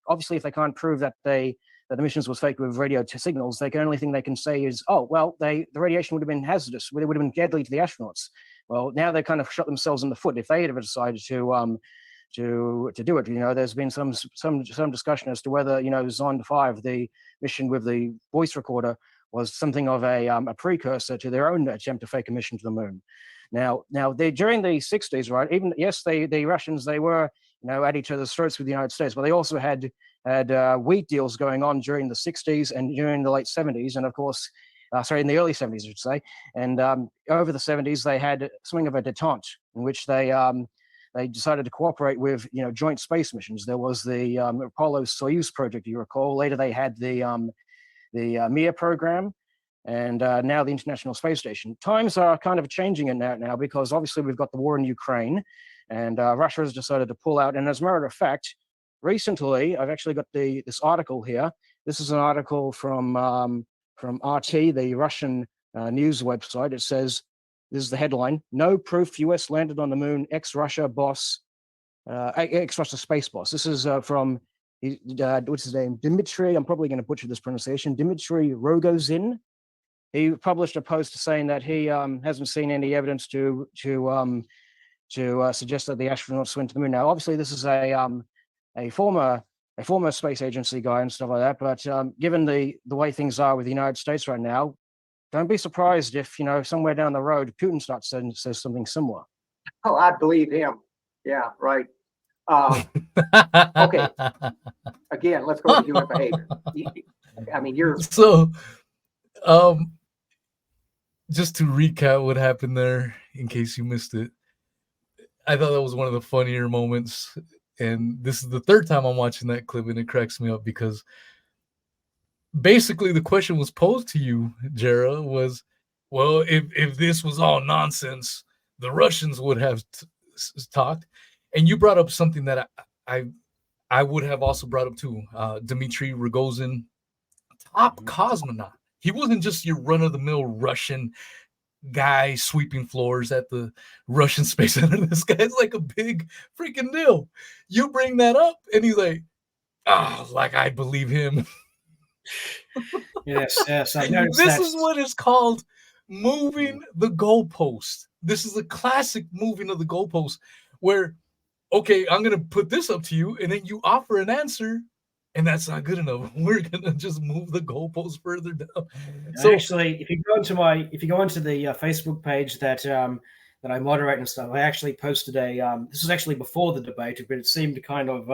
obviously, if they can't prove that the missions was fake with radio signals, the only thing they can say is, oh, well, the radiation would have been hazardous, it would have been deadly to the astronauts. Well, now they kind of shot themselves in the foot. If they had ever decided to do it, there's been some discussion as to whether, Zond 5, the mission with the voice recorder, was something of a precursor to their own attempt to fake a mission to the moon. Now during the 60s, right, the Russians, they were, at each other's throats with the United States, but they also had wheat deals going on during the 60s and during the late 70s, and of course, in the early 70s, I should say. And over the 70s, they had something of a detente in which they decided to cooperate with, joint space missions. There was the Apollo-Soyuz project, you recall. Later, they had the Mir program, and now the International Space Station. Times are kind of changing in that now, because obviously we've got the war in Ukraine, and Russia has decided to pull out. And as a matter of fact, recently, I've actually got this article here. This is an article from RT, the Russian news website. It says, this is the headline: "No proof U.S. landed on the moon. Ex-Russia space boss." This is from what's his name? Dmitry. I'm probably going to butcher this pronunciation. Dmitry Rogozin. He published a post saying that he hasn't seen any evidence to suggest that the astronauts went to the moon. Now, obviously, this is a former space agency guy and stuff like that. But given the way things are with the United States right now, don't be surprised if, somewhere down the road, Putin says something similar. Oh, I believe him. Yeah, right. Okay. Again, let's go to human behavior. I mean, you're So, um, just to recap what happened there, in case you missed it, I thought that was one of the funnier moments. And this is the third time I'm watching that clip, and it cracks me up because basically the question was posed to you, Jarrah, was, well, if this was all nonsense, the Russians would have talked. And you brought up something that I would have also brought up too. Dmitry Rogozin, top cosmonaut. He wasn't just your run-of-the-mill Russian guy sweeping floors at the Russian Space Center. This guy's like a big freaking deal. You bring that up, and he's like, like I believe him. Yes. I noticed This is what is called moving the goalpost. This is a classic moving of the goalpost where, okay, I'm going to put this up to you, and then you offer an answer, and that's not good enough. We're going to just move the goalpost further down. So actually, if you go into the Facebook page that I moderate and stuff, I actually posted this was actually before the debate, but it seemed kind of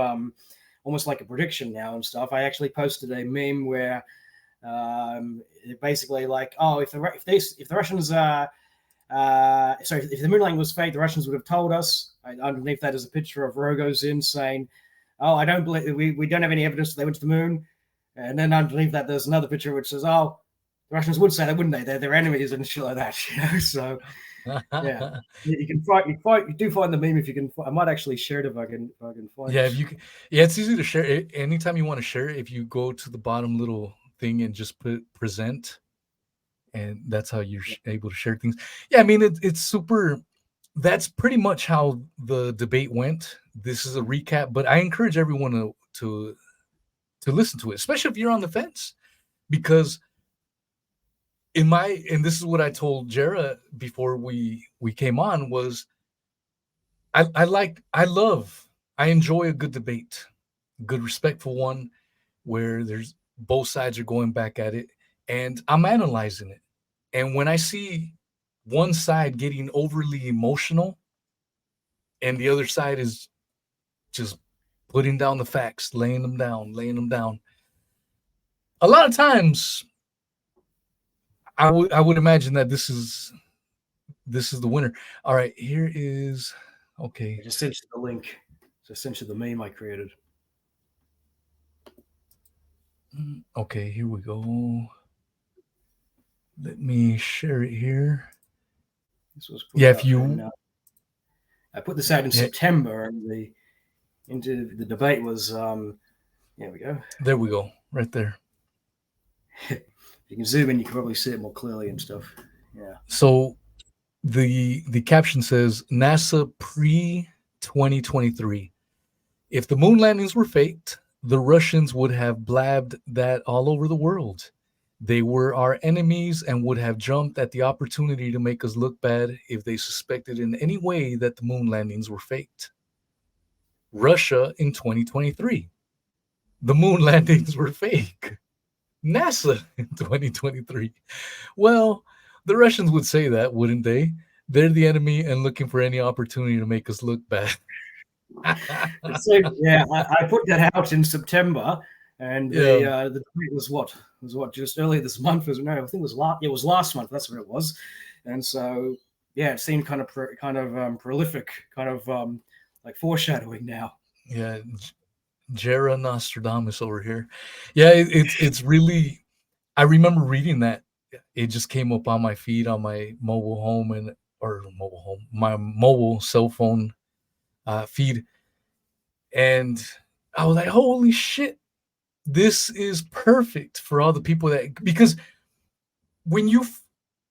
almost like a prediction now and stuff. I actually posted a meme where it basically like, if the Russians if the moon landing was fake, the Russians would have told us. Underneath that is a picture of Rogozin saying, I don't believe we don't have any evidence that they went to the moon. And then underneath that, there's another picture which says, the Russians would say that, wouldn't they? They're their enemies and shit like that. So, yeah, you can you do find the meme if you can. I might actually share it if I can find yeah, it. if you can, yeah, it's easy to share it. Anytime you want to share it, if you go to the bottom little thing and just put present, and that's how you're able to share things. Yeah, I mean, it's super. That's pretty much how the debate went. This is a recap, but I encourage everyone to listen to it, especially if you're on the fence, because and this is what I told Jarrah before we came on was I enjoy a good debate, good respectful one where there's both sides are going back at it and I'm analyzing it. And when I see one side getting overly emotional and the other side is just putting down the facts, laying them down. A lot of times I would imagine that this is the winner. All right, here is okay. I just sent you the link. Just sent you the meme I created. Okay, here we go. Let me share it here. This was I put this out in September, and into the debate was here we go. There we go, right there. You can zoom in, you can probably see it more clearly and stuff. Yeah. So the caption says NASA pre-2023. If the moon landings were faked, the Russians would have blabbed that all over the world. They were our enemies and would have jumped at the opportunity to make us look bad if they suspected in any way that the moon landings were faked. Russia in 2023. The moon landings were fake. NASA in 2023. Well, the Russians would say that, wouldn't they? They're the enemy and looking for any opportunity to make us look bad. So, yeah, I put that out in September, and the debate was what just earlier this month? I think it was last month. That's what it was, and so yeah, it seemed kind of prolific, kind of like foreshadowing now. Yeah, Jarrah Nostradamus over here. Yeah, it's really. I remember reading that. It just came up on my feed on my my mobile cell phone feed, and I was like, "Holy shit! This is perfect for all the people because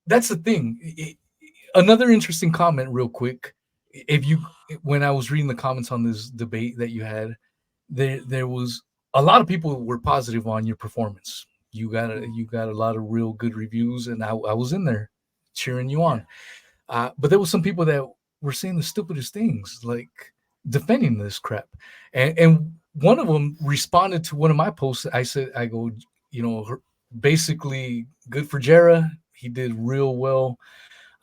that's the thing." Another interesting comment, real quick. When I was reading the comments on this debate that you had, there was a lot of people who were positive on your performance. You got a lot of real good reviews, and I was in there cheering you on. But there was some people that were saying the stupidest things, like defending this crap. And one of them responded to one of my posts. I go, basically good for Jarrah. He did real well,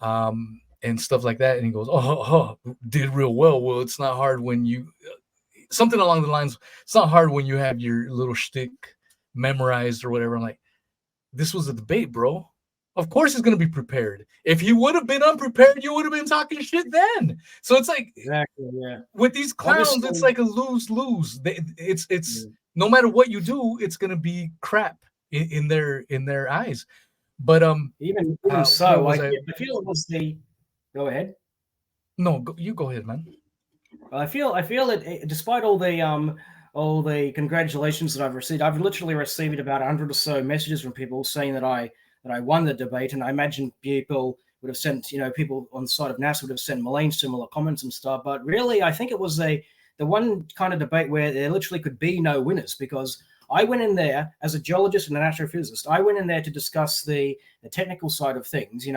and stuff like that. And he goes, did real well. Well, it's not hard when something along the lines. It's not hard when you have your little shtick memorized or whatever. I'm like, this was a debate, bro. Of course he's going to be prepared. If he would have been unprepared, you would have been talking shit then. So it's like, Exactly, yeah. with these clowns, Obviously- it's like a lose-lose. It's no matter what you do, it's going to be crap in their eyes. But Even what so, was I I- feel it was the. Go ahead. no, you go ahead, man. Well, I feel that despite all the congratulations that I've received, I've literally received about 100 or so messages from people saying that I won the debate, and I imagine people would have sent, people on the side of NASA would have sent Mullane similar comments and stuff. But really, I think it was the one kind of debate where there literally could be no winners, because I went in there as a geologist and an astrophysicist. I went in there to discuss the technical side of things,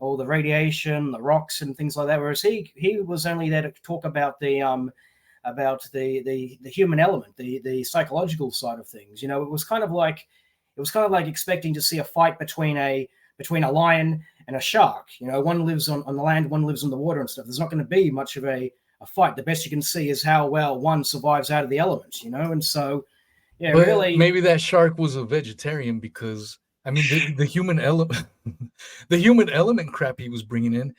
all the radiation, the rocks, and things like that. Whereas he was only there to talk about the human element, the psychological side of things. It was kind of like expecting to see a fight between a lion and a shark. One lives on the land, one lives on the water and stuff. There's not going to be much of a fight. The best you can see is how well one survives out of the elements. And so, yeah, But really, maybe that shark was a vegetarian, because I mean the human element, the human element crap he was bringing in.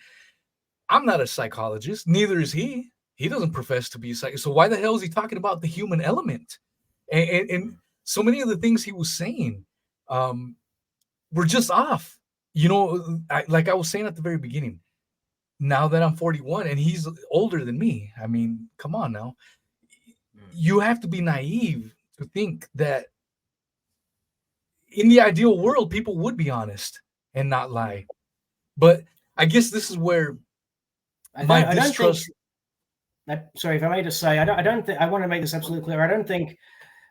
I'm not a psychologist, neither is he. He doesn't profess to be a psychologist. So why the hell is he talking about the human element? And so many of the things he was saying were just off. Like I was saying at the very beginning, now that I'm 41 and he's older than me, I mean, come on now. You have to be naive to think that in the ideal world, people would be honest and not lie. But I guess this is where my distrust. Sorry, if I may just say, I don't think I want to make this absolutely clear. I don't think.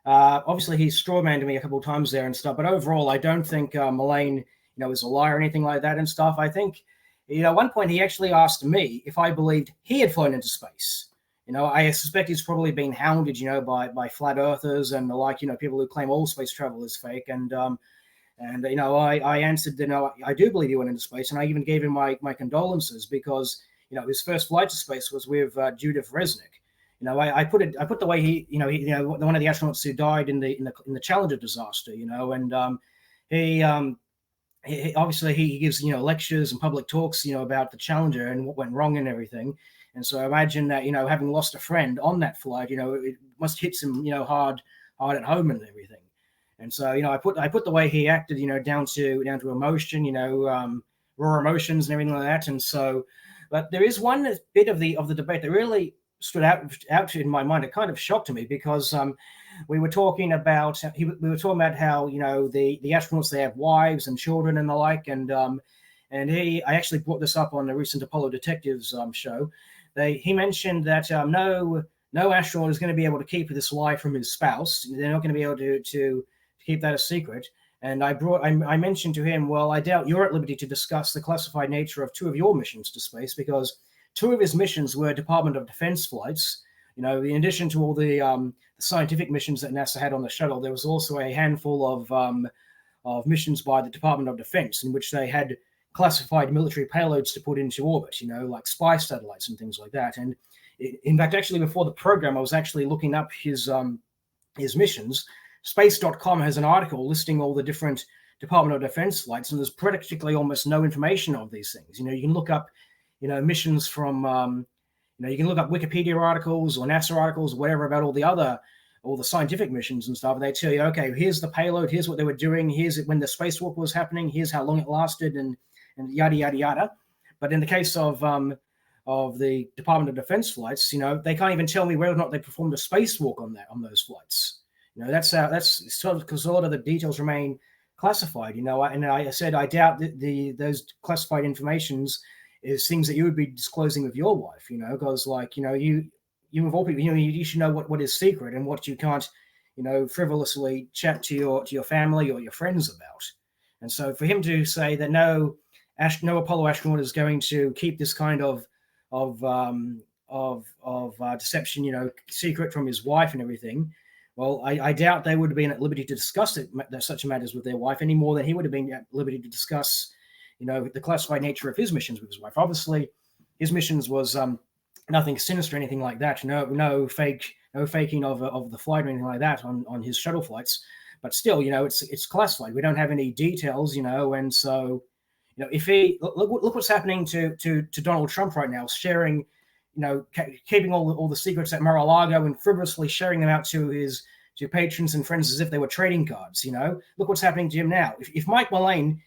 Obviously, he's strawmanned me a couple of times there and stuff, but overall, I don't think Mullane, is a liar or anything like that and stuff. I think, at one point he actually asked me if I believed he had flown into space. I suspect he's probably been hounded, by flat earthers and the like, people who claim all space travel is fake. And I answered, I do believe he went into space, and I even gave him my condolences, because his first flight to space was with Judith Resnick. I put the way he one of the astronauts who died in the Challenger disaster. And he obviously he gives lectures and public talks about the Challenger and what went wrong and everything. And so I imagine that having lost a friend on that flight, it must hit him hard at home and everything. And so I put the way he acted down to emotion, raw emotions and everything like that. And so, but there is one bit of the debate that really stood out in my mind. It kind of shocked me, because we were talking about how the astronauts, they have wives and children and the like, and I actually brought this up on the recent Apollo Detectives show. He mentioned that no astronaut is going to be able to keep this lie from his spouse. They're not going to be able to keep that a secret. And I mentioned to him, well, I doubt you're at liberty to discuss the classified nature of two of your missions to space, because two of his missions were Department of Defense flights. In addition to all the scientific missions that NASA had on the shuttle, there was also a handful of missions by the Department of Defense in which they had classified military payloads to put into orbit, like spy satellites and things like that. And in fact, actually, before the program, I was actually looking up his missions. Space.com has an article listing all the different Department of Defense flights, and there's practically almost no information of these things. You can look up, missions from, you can look up Wikipedia articles or NASA articles or whatever about all the scientific missions and stuff. And they tell you, okay, here's the payload, here's what they were doing, here's when the spacewalk was happening, here's how long it lasted, and yada yada yada. But in the case of the Department of Defense flights, they can't even tell me whether or not they performed a spacewalk on those flights. That's sort of because a lot of the details remain classified. And I said I doubt that those classified informations is things that you would be disclosing with your wife. Because you of all people, you should know what is secret and what you can't, frivolously chat to your family or your friends about. And so for him to say that no Apollo astronaut is going to keep this kind of deception, secret from his wife and everything. Well, I doubt they would have been at liberty to discuss such matters with their wife any more than he would have been at liberty to discuss, the classified nature of his missions with his wife. Obviously, his missions was nothing sinister, anything like that. No faking of the flight or anything like that on his shuttle flights. But still, it's classified. We don't have any details, and so, if he look what's happening to Donald Trump right now, sharing, keeping all the secrets at Mar-a-Lago and frivolously sharing them out to patrons and friends as if they were trading cards. Look what's happening to him now. If Mike Mullane,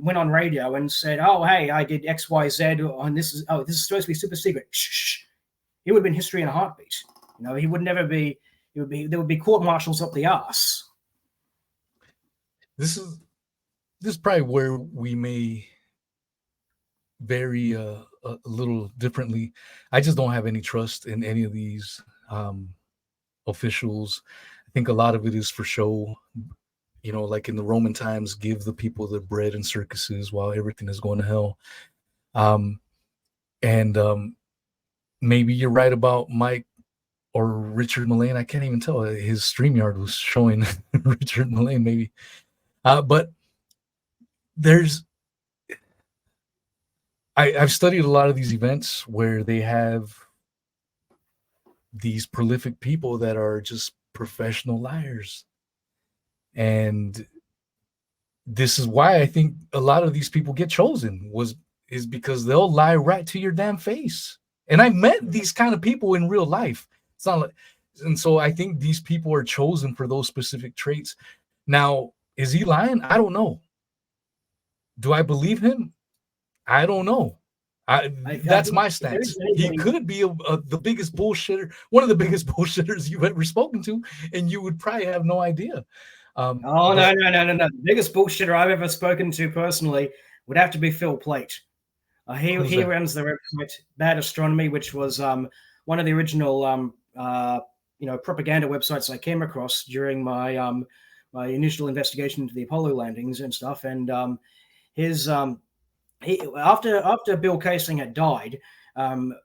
went on radio and said, "Oh, hey, I did X, Y, Z on this is supposed to be super secret," shh, he would have been history in a heartbeat. He would never be. There would be court martials up the arse. This is probably where we may vary a little differently. I just don't have any trust in any of these officials. I think a lot of it is for show. Like in the Roman times, give the people the bread and circuses while everything is going to hell. Maybe you're right about Mike or Richard Mullane. I can't even tell. His StreamYard was showing Richard Mullane, maybe. But I've studied a lot of these events where they have these prolific people that are just professional liars. And this is why I think a lot of these people get chosen is because they'll lie right to your damn face. And I met these kind of people in real life. It's not like, and so I think these people are chosen for those specific traits. Now, is he lying? I don't know. Do I believe him? I don't know. That's my stance. He could be the biggest bullshitter, one of the biggest bullshitters you've ever spoken to, and you would probably have no idea. No. The biggest bullshitter I've ever spoken to personally would have to be Phil Plait. He runs the website Bad Astronomy, which was one of the original propaganda websites I came across during my my initial investigation into the Apollo landings and stuff. And after Bill Kaysing had died,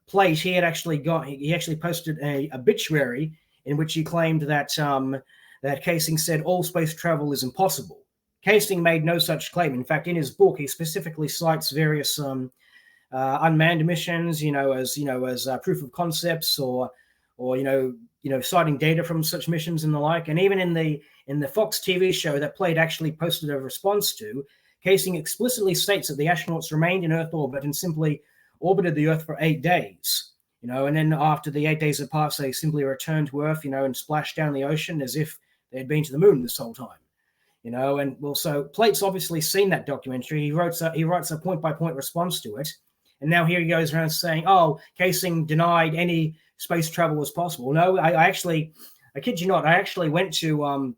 Plait he actually posted a obituary in which he claimed that that Kaysing said all space travel is impossible. Kaysing made no such claim. In fact, in his book, he specifically cites various unmanned missions, as proof of concepts, or citing data from such missions and the like. And even in the Fox TV show that Plait actually posted a response to, Kaysing explicitly states that the astronauts remained in Earth orbit and simply orbited the Earth for 8 days. And then after the 8 days had passed, they simply returned to Earth, and splashed down the ocean as if they had been to the moon this whole time. And well, so Plait's obviously seen that documentary. He writes a point-by-point response to it. And now here he goes around saying, "Oh, Kaysing denied any space travel was possible." No, I kid you not, I actually went to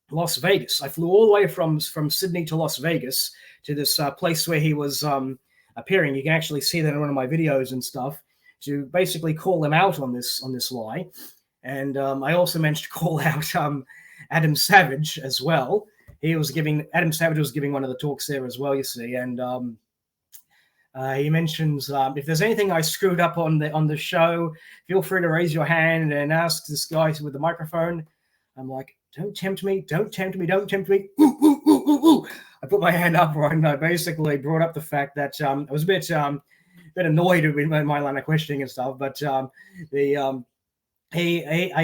Las Vegas. I flew all the way from Sydney to Las Vegas to this place where he was appearing. You can actually see that in one of my videos and stuff, to basically call him out on this lie. And I also managed to call out Adam Savage as well. Adam Savage was giving one of the talks there as well, you see. And he mentions, if there's anything I screwed up on the show, feel free to raise your hand and ask this guy with the microphone. I'm like, don't tempt me, don't tempt me, don't tempt me. Ooh, ooh, ooh, ooh, ooh. I put my hand up, right, and I basically brought up the fact that I was a bit annoyed with my line of questioning and stuff, but I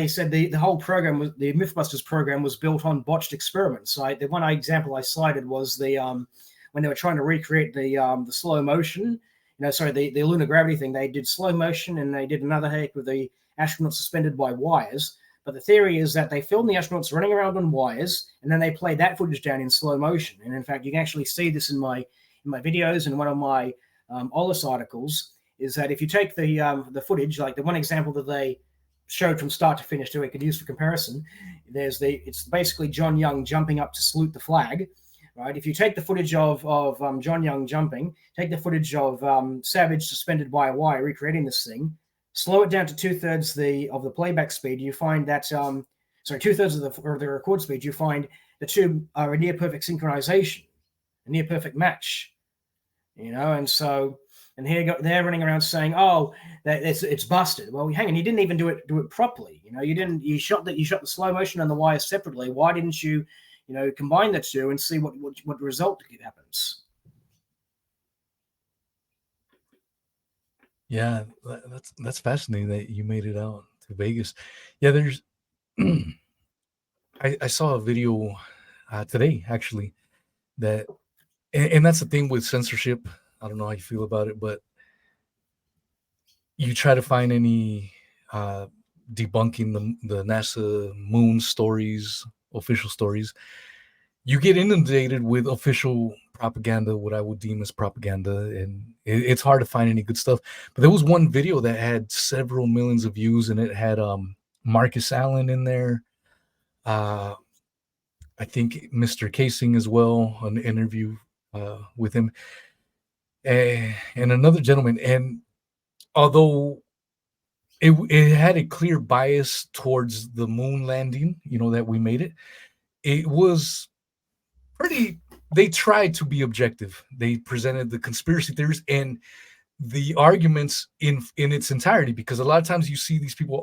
said the whole program was, the Mythbusters program was built on botched experiments. The one example I cited was when they were trying to recreate the slow motion, the lunar gravity thing. They did slow motion, and they did another heck with the astronauts suspended by wires. But the theory is that they filmed the astronauts running around on wires, and then they played that footage down in slow motion. And in fact, you can actually see this in my videos, and one of my Ollis articles is that if you take the footage, like the one example that they showed from start to finish, that we could use for comparison, it's basically John Young jumping up to salute the flag, right? If you take the footage of John Young jumping, take the footage of Savage suspended by a wire recreating this thing, slow it down to 2/3 of the playback speed, you find that 2/3 of the record speed, you find the two are a near perfect synchronization, a near perfect match, and so. And here they're running around saying, "Oh, that it's busted." Well, hang on, you didn't even do it properly. You shot the slow motion and the wires separately. Why didn't you, combine the two and see what result happens? Yeah, that's fascinating that you made it out to Vegas. Yeah, there's I saw a video today actually that, and that's the thing with censorship. I don't know how you feel about it, but you try to find any uh, debunking the NASA moon stories, official stories, you get inundated with official propaganda, what I would deem as propaganda, and it's hard to find any good stuff. But there was one video that had several millions of views, and it had Marcus Allen in there. Uh, I think Mr. Casing as well, an interview with him, and another gentleman. And although it had a clear bias towards the moon landing, that we made it, it was pretty. They tried to be objective. They presented the conspiracy theories and the arguments in its entirety, because a lot of times you see these people,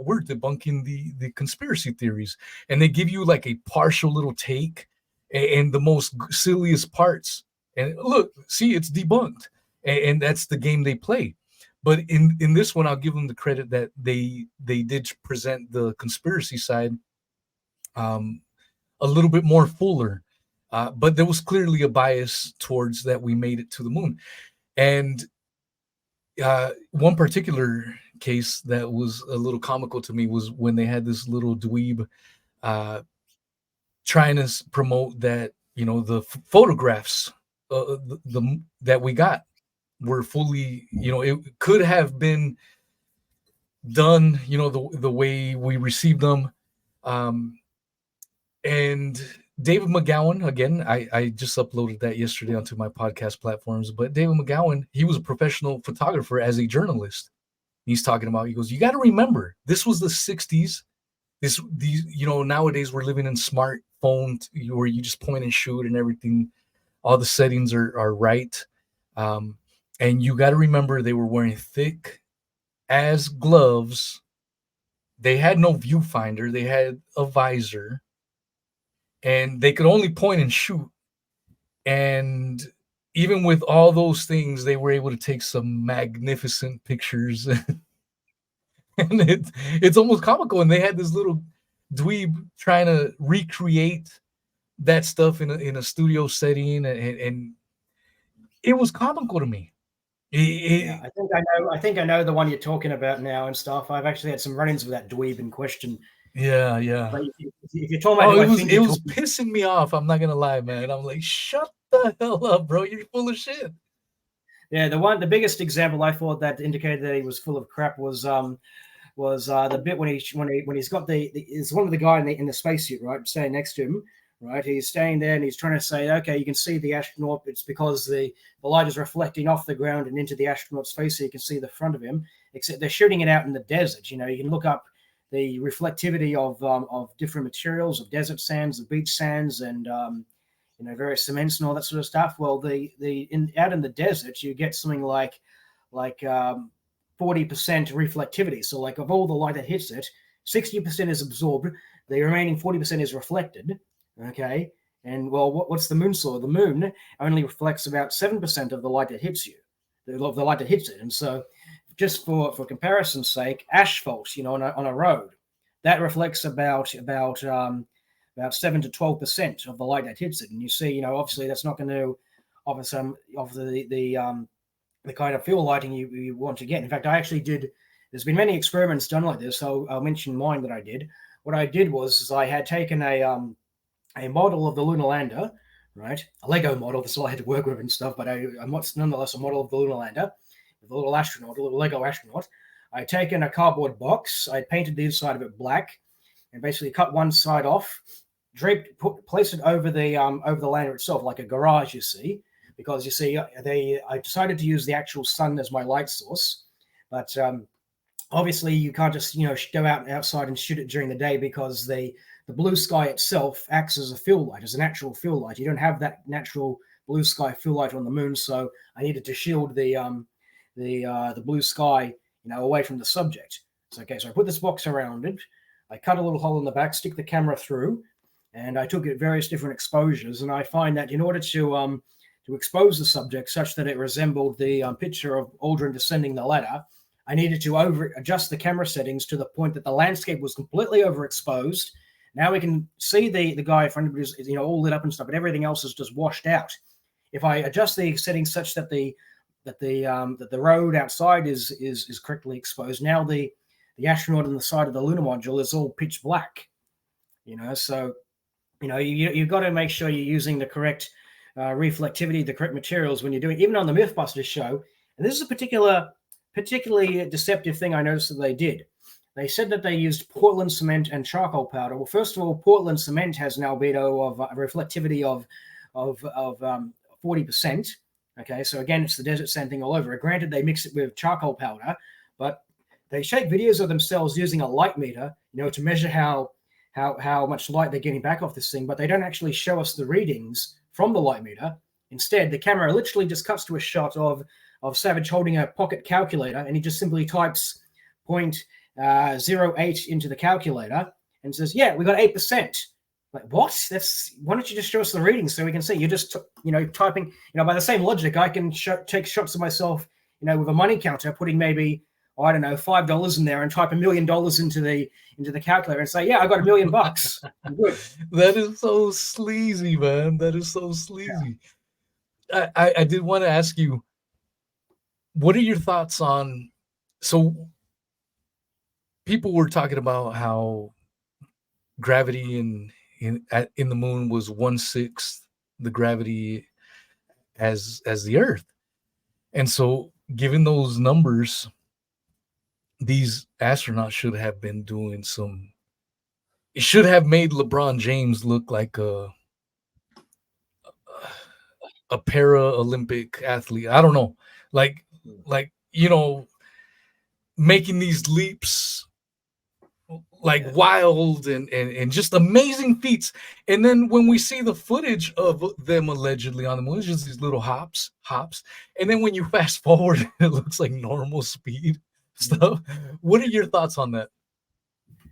we're debunking the conspiracy theories, and they give you like a partial little take and the most silliest parts, and look, see, it's debunked, and that's the game they play. But in this one, I'll give them the credit that they did present the conspiracy side a little bit more fuller, but there was clearly a bias towards that we made it to the moon. And one particular case that was a little comical to me was when they had this little dweeb trying to promote that the photographs that we got were fully, it could have been done, the way we received them. And David McGowan, again, I just uploaded that yesterday onto my podcast platforms, but David McGowan, he was a professional photographer as a journalist. He's talking about, he goes, you got to remember, this was the 60s. Nowadays we're living in smartphone where you just point and shoot and everything. All the settings are right. And you got to remember, they were wearing thick as gloves. They had no viewfinder. They had a visor. And they could only point and shoot. And even with all those things, they were able to take some magnificent pictures. And it's almost comical. And they had this little dweeb trying to recreate that stuff in a studio setting. And it was comical to me. Yeah, I think I know the one you're talking about now and stuff. I've actually had some run-ins with that dweeb in question. Yeah. But if you're talking about, it was pissing me off. I'm not gonna lie, man. I'm like, shut the hell up, bro. You're full of shit. Yeah, the biggest example I thought that indicated that he was full of crap was the bit when he's got is one of the guy in the spacesuit, right, standing next to him, right? He's standing there and he's trying to say, okay, you can see the astronaut. It's because the light is reflecting off the ground and into the astronaut's face, so you can see the front of him. Except they're shooting it out in the desert. You can look up the reflectivity of different materials, of desert sands, of beach sands, and various cements and all that sort of stuff. Well, out in the desert, you get something like 40% reflectivity. So, like, of all the light that hits it, 60% is absorbed. The remaining 40% is reflected. Okay, and well, what's the moon saw? The moon only reflects about 7% of the light that hits you, the light that hits it, and so. Just for comparison's sake, asphalt, on a road, that reflects about 7 to 12% of the light that hits it. And you see, obviously that's not going to offer the kind of field lighting you want to get. In fact, I actually did. There's been many experiments done like this. So I'll mention mine that I did. What I did was I had taken a model of the lunar lander, right? A Lego model. That's all I had to work with and stuff. But I'm nonetheless a model of the lunar lander. A little astronaut, a little Lego astronaut. I'd taken a cardboard box, I painted the inside of it black, and basically cut one side off, placed it over the lander itself, like a garage, you see, because you see, I decided to use the actual sun as my light source, but obviously you can't just go outside and shoot it during the day, because the blue sky itself acts as a fill light, as a natural fill light. You don't have that natural blue sky fill light on the moon, so I needed to shield the blue sky, away from the subject. So I put this box around it. I cut a little hole in the back, stick the camera through, and I took it at various different exposures. And I find that in order to to expose the subject such that it resembled the picture of Aldrin descending the ladder, I needed to adjust the camera settings to the point that the landscape was completely overexposed. Now we can see the guy in front of us, all lit up and stuff, but everything else is just washed out. If I adjust the settings such that the road outside is correctly exposed, now the astronaut on the side of the lunar module is all pitch black. So you've got to make sure you're using the correct reflectivity, the correct materials when you're doing, even on the Mythbusters show. And this is a particularly deceptive thing I noticed that they did. They said that they used Portland cement and charcoal powder. Well, first of all, Portland cement has an albedo of reflectivity of 40%. Okay, so again, it's the desert sand thing all over. Granted, they mix it with charcoal powder, but they shake videos of themselves using a light meter, to measure how much light they're getting back off this thing, but they don't actually show us the readings from the light meter. Instead, the camera literally just cuts to a shot of Savage holding a pocket calculator, and he just simply types 0.08 into the calculator and says, "Yeah, we got 8%. Like, what? Why don't you just show us the readings so we can see? You're just, typing, by the same logic, I can take shots of myself, with a money counter, putting maybe, I don't know, $5 in there and type $1 million into the calculator and say, yeah, I got $1 million. I'm good. That is so sleazy, man. That is so sleazy. Yeah. I did want to ask you, what are your thoughts on, so people were talking about how gravity in the moon was 1/6 the gravity as the Earth. And so given those numbers, these astronauts should have been doing it should have made LeBron James look like a para-Olympic athlete. I don't know. Like, making these leaps like wild and just amazing feats. And then when we see the footage of them allegedly on the moon, it's just these little hops. And then when you fast forward, it looks like normal speed stuff. What are your thoughts on that?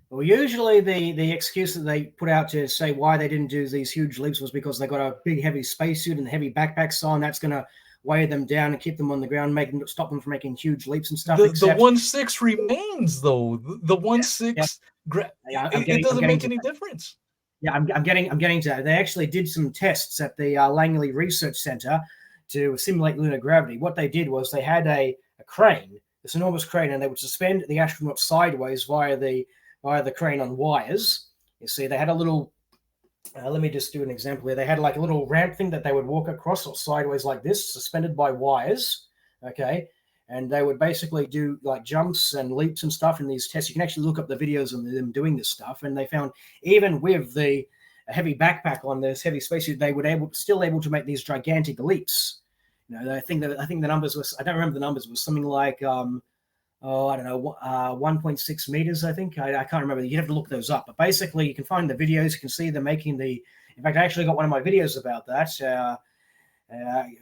Well, usually the excuse that they put out to say why they didn't do these huge leaps was because they got a big heavy spacesuit and heavy backpacks on. That's going to weigh them down and keep them on the ground, stop them from making huge leaps and stuff. The 1/6 remains, though. The 1/6, it doesn't make any difference. Yeah, I'm getting to that. They actually did some tests at the Langley Research Center to simulate lunar gravity. What they did was they had a crane, this enormous crane, and they would suspend the astronaut sideways via the crane on wires. You see, they had a little. Let me just do an example here. They had like a little ramp thing that they would walk across or sideways like this, suspended by wires. Okay. And they would basically do like jumps and leaps and stuff in these tests. You can actually look up the videos of them doing this stuff. And they found even with the heavy backpack on this heavy spacesuit, they were still able to make these gigantic leaps. I think the numbers was, I don't remember the numbers, was something like, 1.6 meters, I think. I can't remember. You'd have to look those up. But basically, you can find the videos. You can see them making in fact, I actually got one of my videos about that.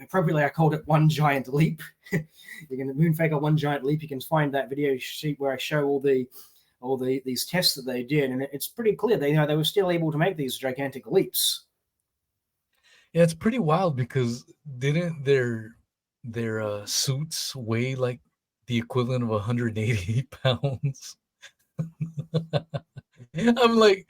Appropriately, I called it One Giant Leap. You can moonfaker One Giant Leap. You can find that video sheet where I show all these tests that they did. And it's pretty clear. They were still able to make these gigantic leaps. Yeah, it's pretty wild because didn't their suits weigh like the equivalent of 180 pounds? I'm like,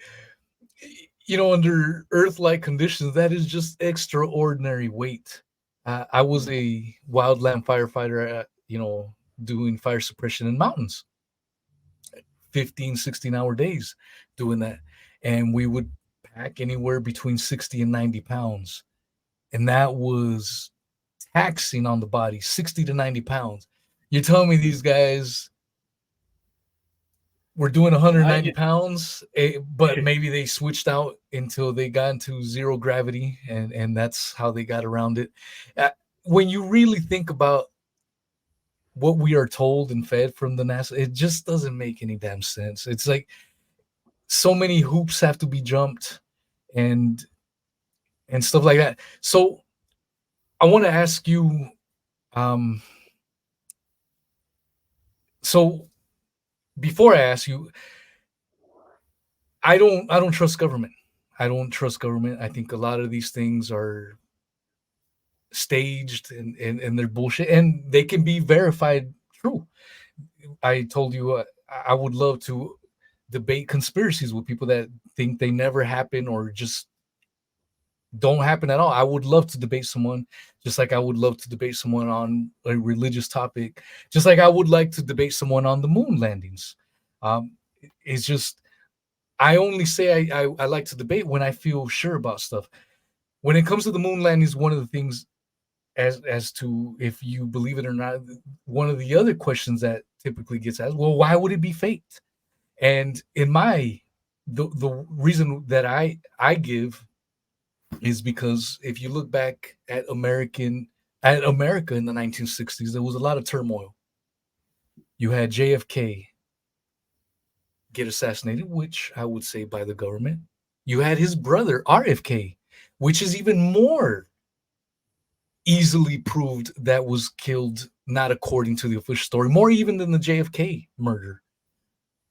under Earth-like conditions, that is just extraordinary weight. I was a wildland firefighter, doing fire suppression in mountains, 15, 16-hour days doing that. And we would pack anywhere between 60 and 90 pounds. And that was taxing on the body, 60 to 90 pounds. You're telling me these guys were doing 190 pounds, but maybe they switched out until they got into zero gravity, and that's how they got around it. When you really think about what we are told and fed from the NASA, it just doesn't make any damn sense. It's like so many hoops have to be jumped and stuff like that. So I want to ask you, so before I ask you, I don't trust government. I don't trust government. I think a lot of these things are staged and they're bullshit, and they can be verified true. I told you I would love to debate conspiracies with people that think they never happen or just don't happen at all. I would love to debate someone, just like I would love to debate someone on a religious topic, just like I would like to debate someone on the moon landings. It's just, I only say I like to debate when I feel sure about stuff. When it comes to the moon landings, one of the things, as to if you believe it or not, one of the other questions that typically gets asked, well, why would it be faked? And in the reason that I give is because if you look back at America in the 1960s, there was a lot of turmoil. You had JFK get assassinated, which I would say by the government. You had his brother RFK, which is even more easily proved that was killed not according to the official story, more even than the JFK murder,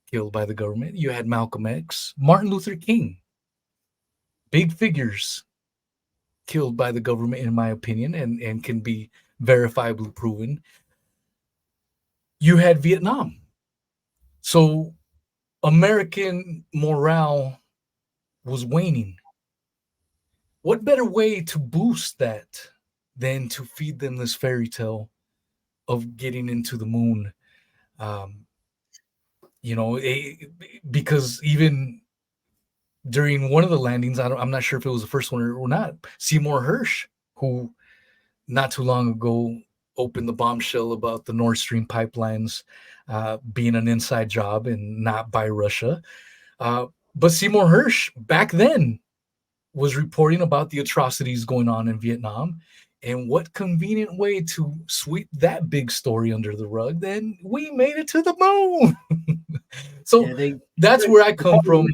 killed by the government. You had Malcolm X, Martin Luther King, big figures killed by the government, in my opinion, and can be verifiably proven. You had Vietnam. So American morale was waning. What better way to boost that than to feed them this fairy tale of getting into the moon? Because even during one of the landings, I'm not sure if it was the first one or not, Seymour Hersh, who not too long ago opened the bombshell about the Nord Stream pipelines being an inside job and not by Russia. But Seymour Hersh back then was reporting about the atrocities going on in Vietnam. And what convenient way to sweep that big story under the rug? Then we made it to the moon. So that's where I come from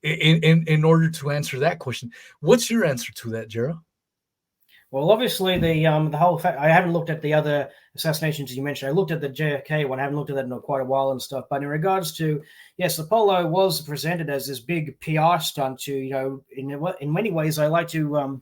in order to answer that question. What's your answer to that, Jarrah? Well, obviously, the whole fact, I haven't looked at the other assassinations you mentioned. I looked at the JFK one. I haven't looked at that in quite a while and stuff. But in regards to, yes, Apollo was presented as this big PR stunt to, in many ways, I like to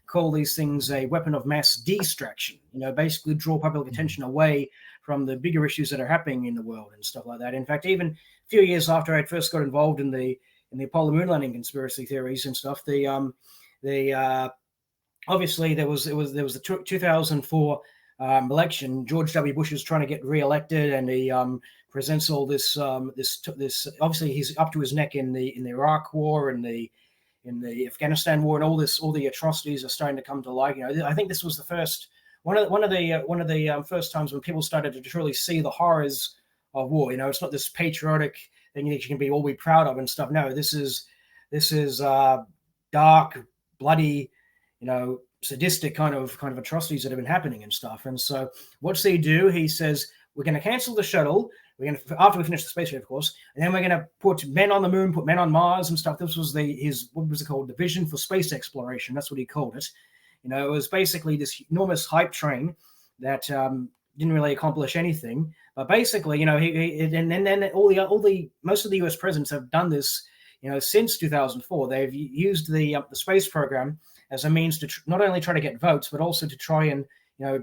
call these things a weapon of mass distraction, basically draw public attention away from the bigger issues that are happening in the world and stuff like that. In fact, even a few years after I first got involved in the Apollo moon landing conspiracy theories and stuff, obviously there was the 2004 election. George W. Bush is trying to get reelected, and he presents all this. Obviously, he's up to his neck in the Iraq War and in the Afghanistan War, and all the atrocities are starting to come to light. I think this was the first one of the first times when people started to truly see the horrors of war. It's not this patriotic thing that you can all be proud of and stuff. No, this is dark, bloody, sadistic kind of atrocities that have been happening and stuff. And so what's he do? He says, we're going to cancel the shuttle. We're going to, after we finish the space race, of course, and then we're going to put men on the moon, put men on Mars and stuff. This was what was it called? Division for Space Exploration. That's what he called it. It was basically this enormous hype train that didn't really accomplish anything. But basically, and then most of the US presidents have done this, since 2004. They've used the space program as a means to not only try to get votes, but also to try and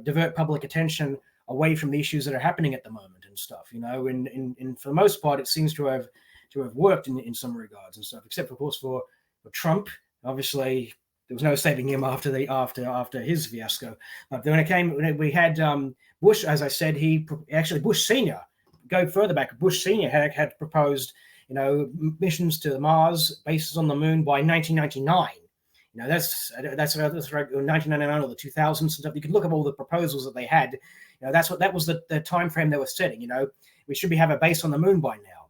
divert public attention away from the issues that are happening at the moment and stuff. And for the most part, it seems to have worked in some regards and stuff. Except of course for Trump, obviously there was no saving him after his fiasco. But when we had Bush, as I said, Bush Senior. Go further back, Bush Senior had proposed missions to Mars, bases on the moon by 1999. That's right, 1999 or the 2000s and stuff. You could look up all the proposals that they had. That was the time frame they were setting. We should have a base on the moon by now.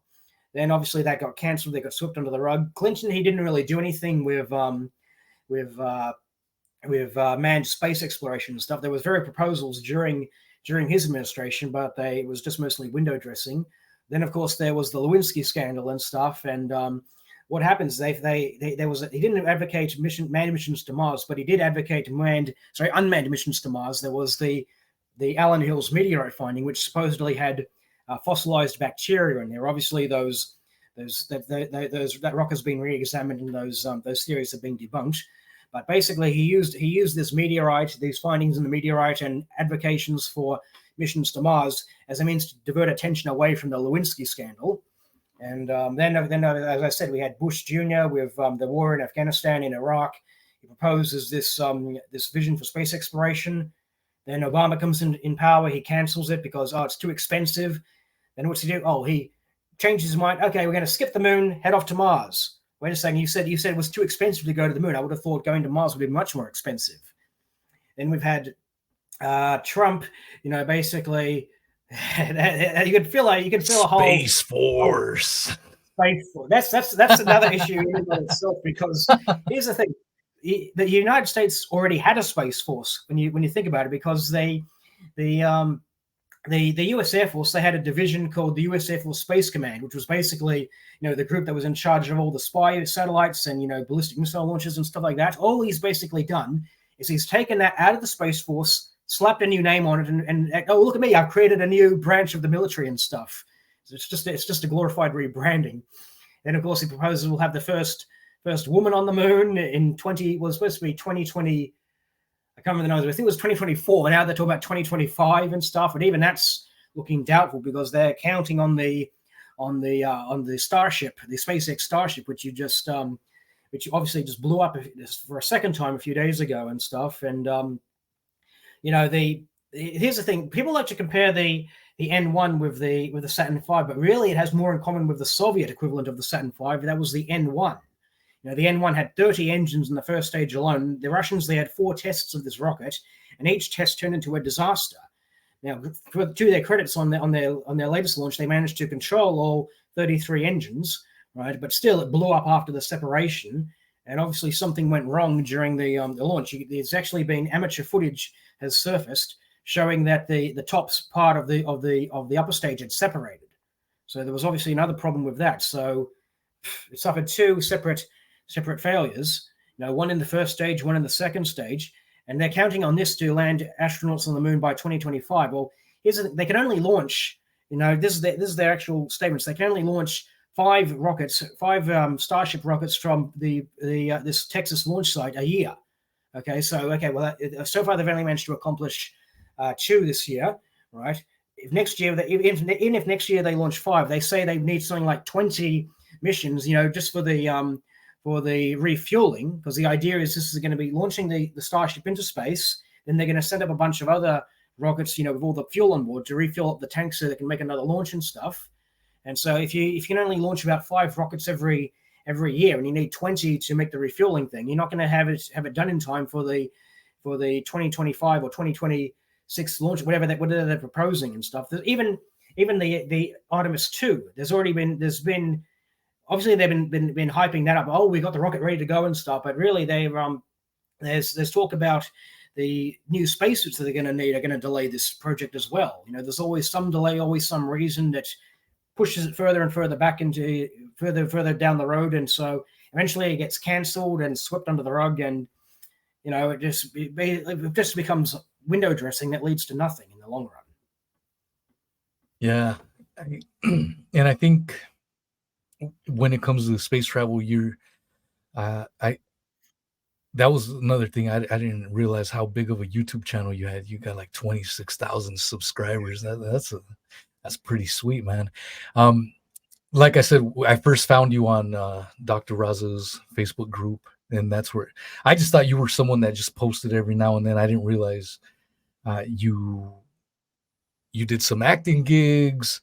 Then obviously that got cancelled. They got swept under the rug. Clinton, he didn't really do anything with manned space exploration and stuff. There was various proposals during his administration, but it was just mostly window dressing. Then of course there was the Lewinsky scandal and stuff, and what happens? He didn't advocate manned missions to Mars, but he did advocate unmanned missions to Mars. There was the Allen Hills meteorite finding, which supposedly had fossilized bacteria in there. Obviously, that rock has been re-examined, and those theories have been debunked. But basically, he used this meteorite, these findings in the meteorite, and advocations for missions to Mars as a means to divert attention away from the Lewinsky scandal. And then, as I said, we had Bush Jr. with the war in Afghanistan, in Iraq. He proposes this vision for space exploration. Then Obama comes in power. He cancels it because it's too expensive. Then what's he do? Oh, he changes his mind. Okay, we're going to skip the moon, head off to Mars. Wait a second. You said it was too expensive to go to the moon. I would have thought going to Mars would be much more expensive. Then we've had Trump. Basically, you could feel a whole Space Force. Space Force. That's another issue in and of itself, because here's the thing: the United States already had a Space Force when you think about it, because the U.S. Air Force, they had a division called the U.S. Air Force Space Command, which was basically, the group that was in charge of all the spy satellites and, ballistic missile launches and stuff like that. All he's basically done is he's taken that out of the Space Force, slapped a new name on it, and oh, look at me, I've created a new branch of the military and stuff. So it's just a glorified rebranding. Then, of course, he proposes we'll have the first woman on the moon in supposed to be 2020. I can't remember the numbers. I think it was 2024. Now they're talking about 2025 and stuff, but even that's looking doubtful, because they're counting on the Starship, the SpaceX Starship, which obviously just blew up for a second time a few days ago and stuff. And here's the thing: people like to compare the N1 with the Saturn V, but really it has more in common with the Soviet equivalent of the Saturn V. That was the N1. The N1 had 30 engines in the first stage alone. The Russians, they had 4 tests of this rocket, and each test turned into a disaster. Now, to their credits, on their latest launch, they managed to control all 33 engines, right? But still, it blew up after the separation, and obviously something went wrong during the launch. There's actually been amateur footage has surfaced showing that the top part of the upper stage had separated. So there was obviously another problem with that. So it suffered 2 separate failures, one in the first stage, one in the second stage, and they're counting on this to land astronauts on the moon by 2025. Well, they can only launch, this is their actual statements. They can only launch 5 rockets, 5 Starship rockets from this Texas launch site a year. Okay, so far they've only managed to accomplish 2 this year, right? If next year, if next year they launch 5, they say they need something like 20 missions, just for the refueling, because the idea is this is going to be launching the Starship into space. Then they're going to send up a bunch of other rockets, with all the fuel on board to refuel up the tank so they can make another launch and stuff. And so if you can only launch about 5 rockets every year, and you need 20 to make the refueling thing, you're not going to have it done in time for the 2025 or 2026 launch, whatever they're proposing and stuff. Even the Artemis 2, there's been obviously they've been hyping that up. Oh, we got the rocket ready to go and stuff. But really, there's talk about the new spacesuits that they're going to need are going to delay this project as well. There's always some delay, always some reason that pushes it further and further back into further down the road. And so eventually it gets cancelled and swept under the rug. And, it just becomes window dressing that leads to nothing in the long run. Yeah. And I think when it comes to space travel, that was another thing. I didn't realize how big of a YouTube channel you had. You got like 26,000 subscribers. That's pretty sweet, man. Like I said, I first found you on Dr. Raza's Facebook group, and that's where I just thought you were someone that just posted every now and then. I didn't realize you did some acting gigs.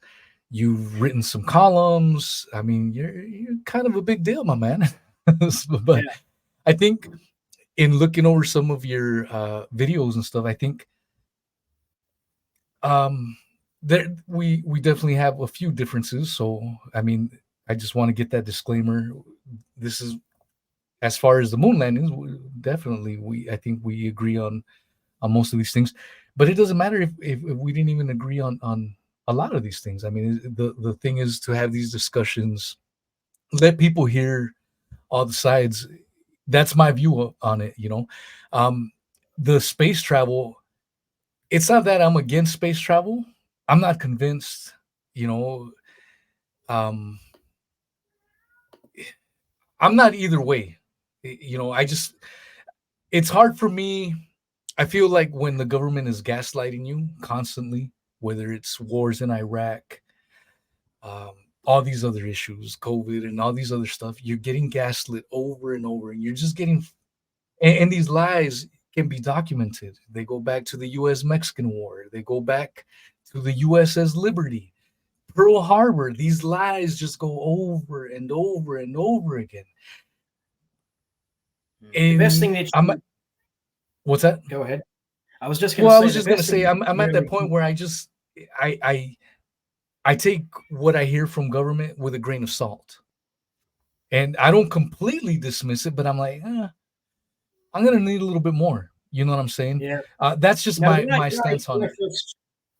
You've written some columns. I mean, you're kind of a big deal, my man. But yeah. I think in looking over some of your videos and stuff, I think we definitely have a few differences. So, I mean, I just want to get that disclaimer. This is as far as the moon landings. I think we agree on most of these things. But it doesn't matter if we didn't even agree on a lot of these things. I mean, the thing is to have these discussions, let people hear all the sides. That's my view on it. The space travel, it's not that I'm against space travel. I'm not convinced, I'm not either way. it's hard for me. I feel like when the government is gaslighting you constantly, whether it's wars in Iraq, um, all these other issues, COVID, and all these other stuff, you're getting gaslit over and over, and you're just getting, and these lies can be documented. They go back to the U.S. Mexican War. They go back to the USS Liberty, Pearl Harbor. These lies just go over and over and over again. The best thing And that you, what's that? go ahead. I was just going to Well, say. I was the just gonna best thing say you I'm can at that do- point where I take what I hear from government with a grain of salt, and I don't completely dismiss it, but I'm like, I'm gonna need a little bit more. You know what I'm saying? Yeah. That's just Now, my stance on it.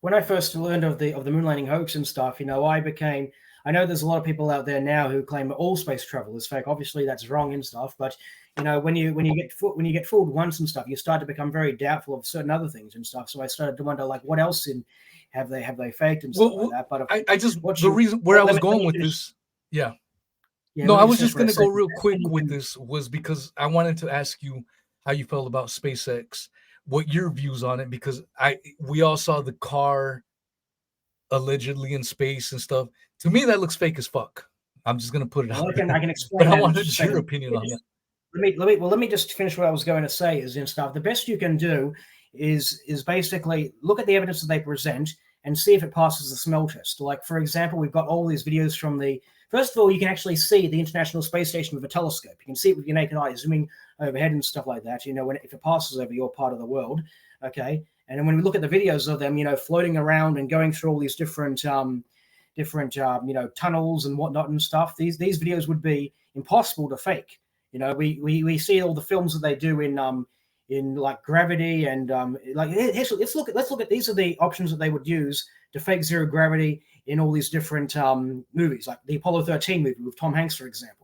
When I first learned of the moon landing hoax and stuff, I know there's a lot of people out there now who claim that all space travel is fake. Obviously, that's wrong and stuff. But when you get fooled once and stuff, you start to become very doubtful of certain other things and stuff. So I started to wonder, like, what else have they faked and stuff like that. But I just the reason where I was going with this, yeah. No, I was just going to go real quick with this was because I wanted to ask you how you felt about SpaceX, what your views on it, because we all saw the car allegedly in space and stuff. To me, that looks fake as fuck. I'm just going to put it out there. I can explain. But I wanted your opinion on that. Let me just finish what I was going to say is and stuff. The best you can do is basically look at the evidence that they present and see if it passes the smell test. Like, for example, we've got all these videos from first of all, you can actually see the International Space Station with a telescope. You can see it with your naked eye, zooming overhead and stuff like that, if it passes over your part of the world, okay? And then when we look at the videos of them, floating around and going through all these different tunnels and whatnot and stuff, these videos would be impossible to fake. We see all the films that they do in like Gravity and let's look at these are the options that they would use to fake zero gravity in all these different movies, like the Apollo 13 movie with Tom Hanks, for example.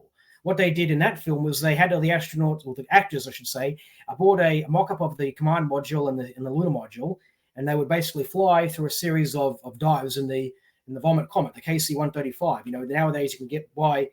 What they did in that film was they had all the astronauts, or the actors, I should say, aboard a mock-up of the command module and the lunar module, and they would basically fly through a series of dives in the Vomit Comet, the KC-135. Nowadays you can get by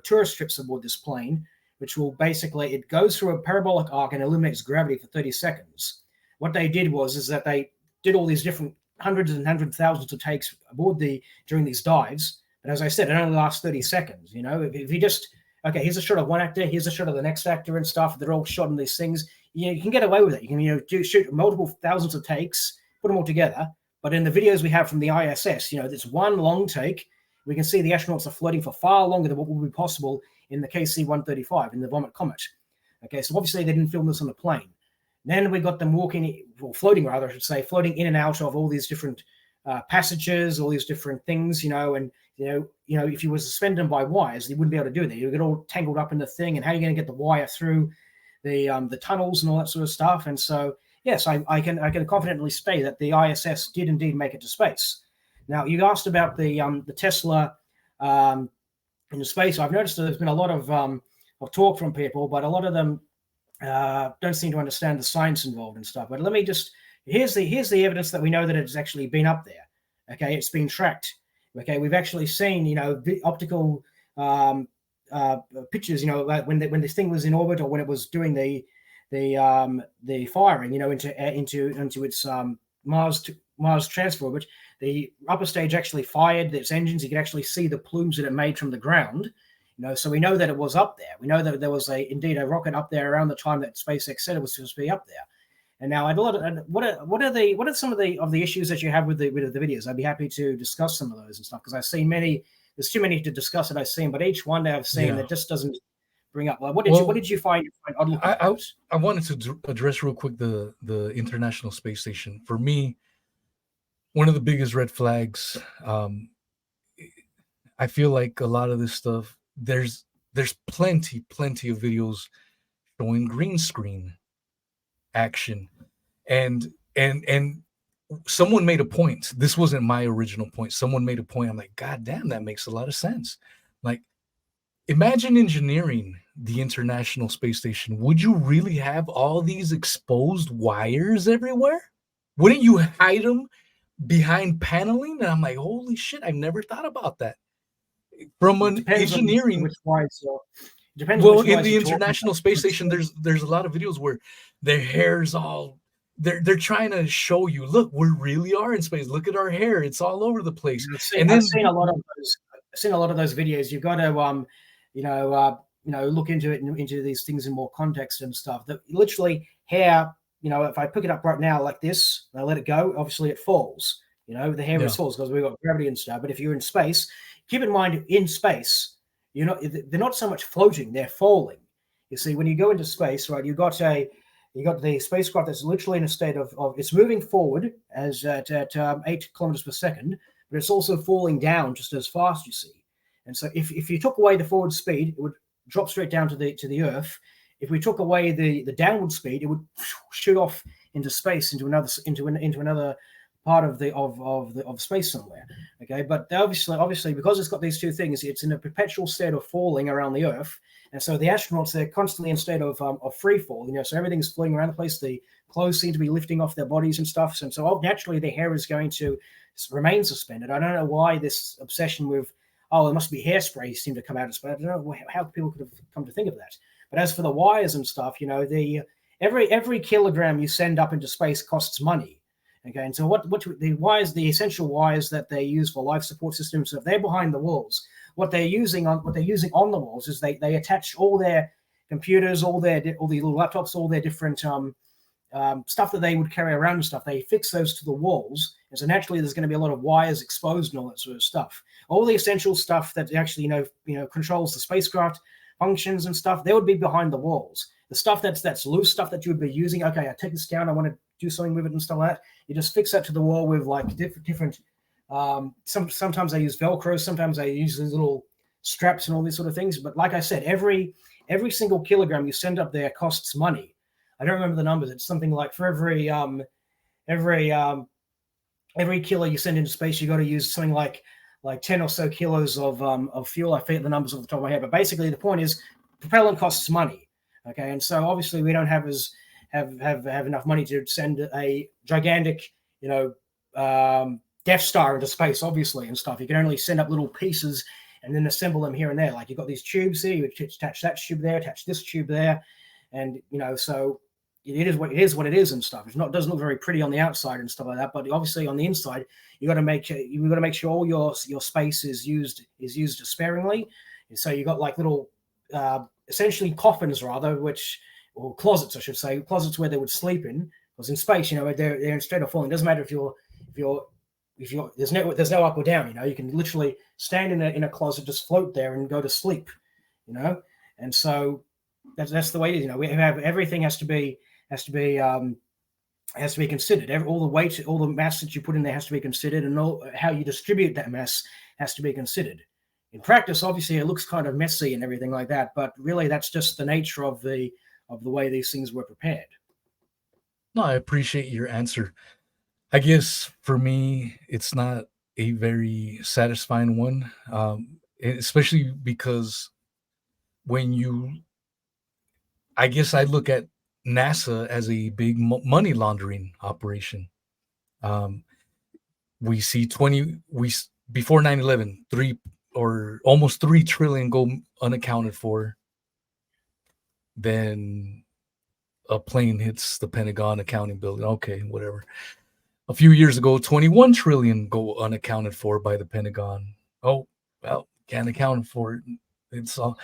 tourist trips aboard this plane, which will basically, it goes through a parabolic arc and eliminates gravity for 30 seconds. What they did is that they did all these different hundreds and hundreds of thousands of takes aboard during these dives. But as I said, it only lasts 30 seconds. If you just, okay, here's a shot of one actor, here's a shot of the next actor and stuff. They're all shot in these things. You can get away with it. You can, shoot multiple thousands of takes, put them all together. But in the videos we have from the ISS, it's one long take. We can see the astronauts are floating for far longer than what would be possible in the KC-135, in the Vomit Comet. Okay, so obviously they didn't film this on a plane. Then we got them floating in and out of all these different passages, all these different things, and if you were to suspend them by wires, you wouldn't be able to do that. You would get all tangled up in the thing, and how are you going to get the wire through the tunnels and all that sort of stuff? And so, yes, I can confidently say that the ISS did indeed make it to space. Now, you asked about the Tesla in space. I've noticed that there's been a lot of talk from people, but a lot of them don't seem to understand the science involved and stuff. But here's the evidence that we know that it's actually been up there. Okay, it's been tracked. Okay, we've actually seen optical pictures. When this thing was in orbit or when it was doing the firing. Into its Mars transfer orbit. The upper stage actually fired its engines. You could actually see the plumes that it made from the ground. So we know that it was up there. We know that there was indeed a rocket up there around the time that SpaceX said it was supposed to be up there. And now, what are some of the issues that you have with the videos? I'd be happy to discuss some of those and stuff because I've seen many. There's too many to discuss that I've seen, but each one that I've seen that just doesn't bring up. What did you find odd? I wanted to address real quick the International Space Station. For me, one of the biggest red flags. I feel like a lot of this stuff. There's plenty of videos showing green screen action, and someone made a point. This wasn't my original point. Someone made a point. I'm like, God damn, that makes a lot of sense. Like, imagine engineering the International Space Station. Would you really have all these exposed wires everywhere? Wouldn't you hide them behind paneling? And I'm like, holy shit, I've never thought about that. From an engineering, Depends Well, which in guys the you're talking International about. Space Station, there's a lot of videos where their hair's all they're trying to show you, look, we really are in space. Look at our hair; it's all over the place. And I've then seen a lot of those. I've seen a lot of those videos. You've got to look into it and into these things in more context and stuff. That literally hair. If I pick it up right now like this, and I let it go, obviously it falls. The hair Yeah. falls because we've got gravity and stuff. But if you're in space, keep in mind in space, they're not so much floating; they're falling. You see, when you go into space, right, you got the spacecraft that's literally in a state of it's moving forward as at 8 kilometers per second, but it's also falling down just as fast, you see. And so if you took away the forward speed, it would drop straight down to the Earth. If we took away the downward speed, it would shoot off into space into another part of the space somewhere. Okay, but obviously because it's got these two things, it's in a perpetual state of falling around the Earth. And so the astronauts, they're constantly in a state of free fall, so everything's floating around the place. The clothes seem to be lifting off their bodies and stuff. And so naturally their hair is going to remain suspended. I don't know why this obsession with, there must be hairspray seem to come out of space. I don't know how people could have come to think of that. But as for the wires and stuff, every kilogram you send up into space costs money. Okay, and so what the wires, the essential wires that they use for life support systems, if they're behind the walls, what they're using on the walls is they attach all their computers, all the little laptops, all their different stuff that they would carry around and stuff. They fix those to the walls, and so naturally there's going to be a lot of wires exposed and all that sort of stuff. All the essential stuff that actually controls the spacecraft functions and stuff, they would be behind the walls. The stuff that's loose, stuff that you would be using. Okay, I take this down. I want to do something with it and stuff like that. You just fix that to the wall with like different. Sometimes I use Velcro. Sometimes I use these little straps and all these sort of things. But like I said, every single kilogram you send up there costs money. I don't remember the numbers. It's something like for every kilo you send into space, you got to use something like 10 or so kilos of fuel. I forget the numbers off the top of my head, but basically the point is propellant costs money. Okay, and so obviously we don't have enough money to send a gigantic, Death Star into space, obviously, and stuff. You can only send up little pieces and then assemble them here and there. Like you've got these tubes here, you attach that tube there, attach this tube there, and so it is what it is and stuff. It doesn't look very pretty on the outside and stuff like that, but obviously on the inside, you got to make sure all your space is used sparingly. And so you got like little essentially coffins rather, or closets, I should say, closets where they would sleep in. Because in space, they're instead of falling. It doesn't matter if you're there's no up or down. You can literally stand in a closet, just float there and go to sleep. And so that's the way it is. We have everything has to be considered. All the weight, all the mass that you put in there has to be considered, and how you distribute that mass has to be considered. In practice, obviously, it looks kind of messy and everything like that, but really, that's just the nature of the way these things were prepared. No, I appreciate your answer. I guess for me, it's not a very satisfying one, especially because I guess I look at NASA as a big money laundering operation. We see before 9/11, 3 or almost 3 trillion go unaccounted for. Then a plane hits the Pentagon accounting building. Okay, whatever. A few years ago, 21 trillion go unaccounted for by the Pentagon. Oh, well, can't account for it. It's all.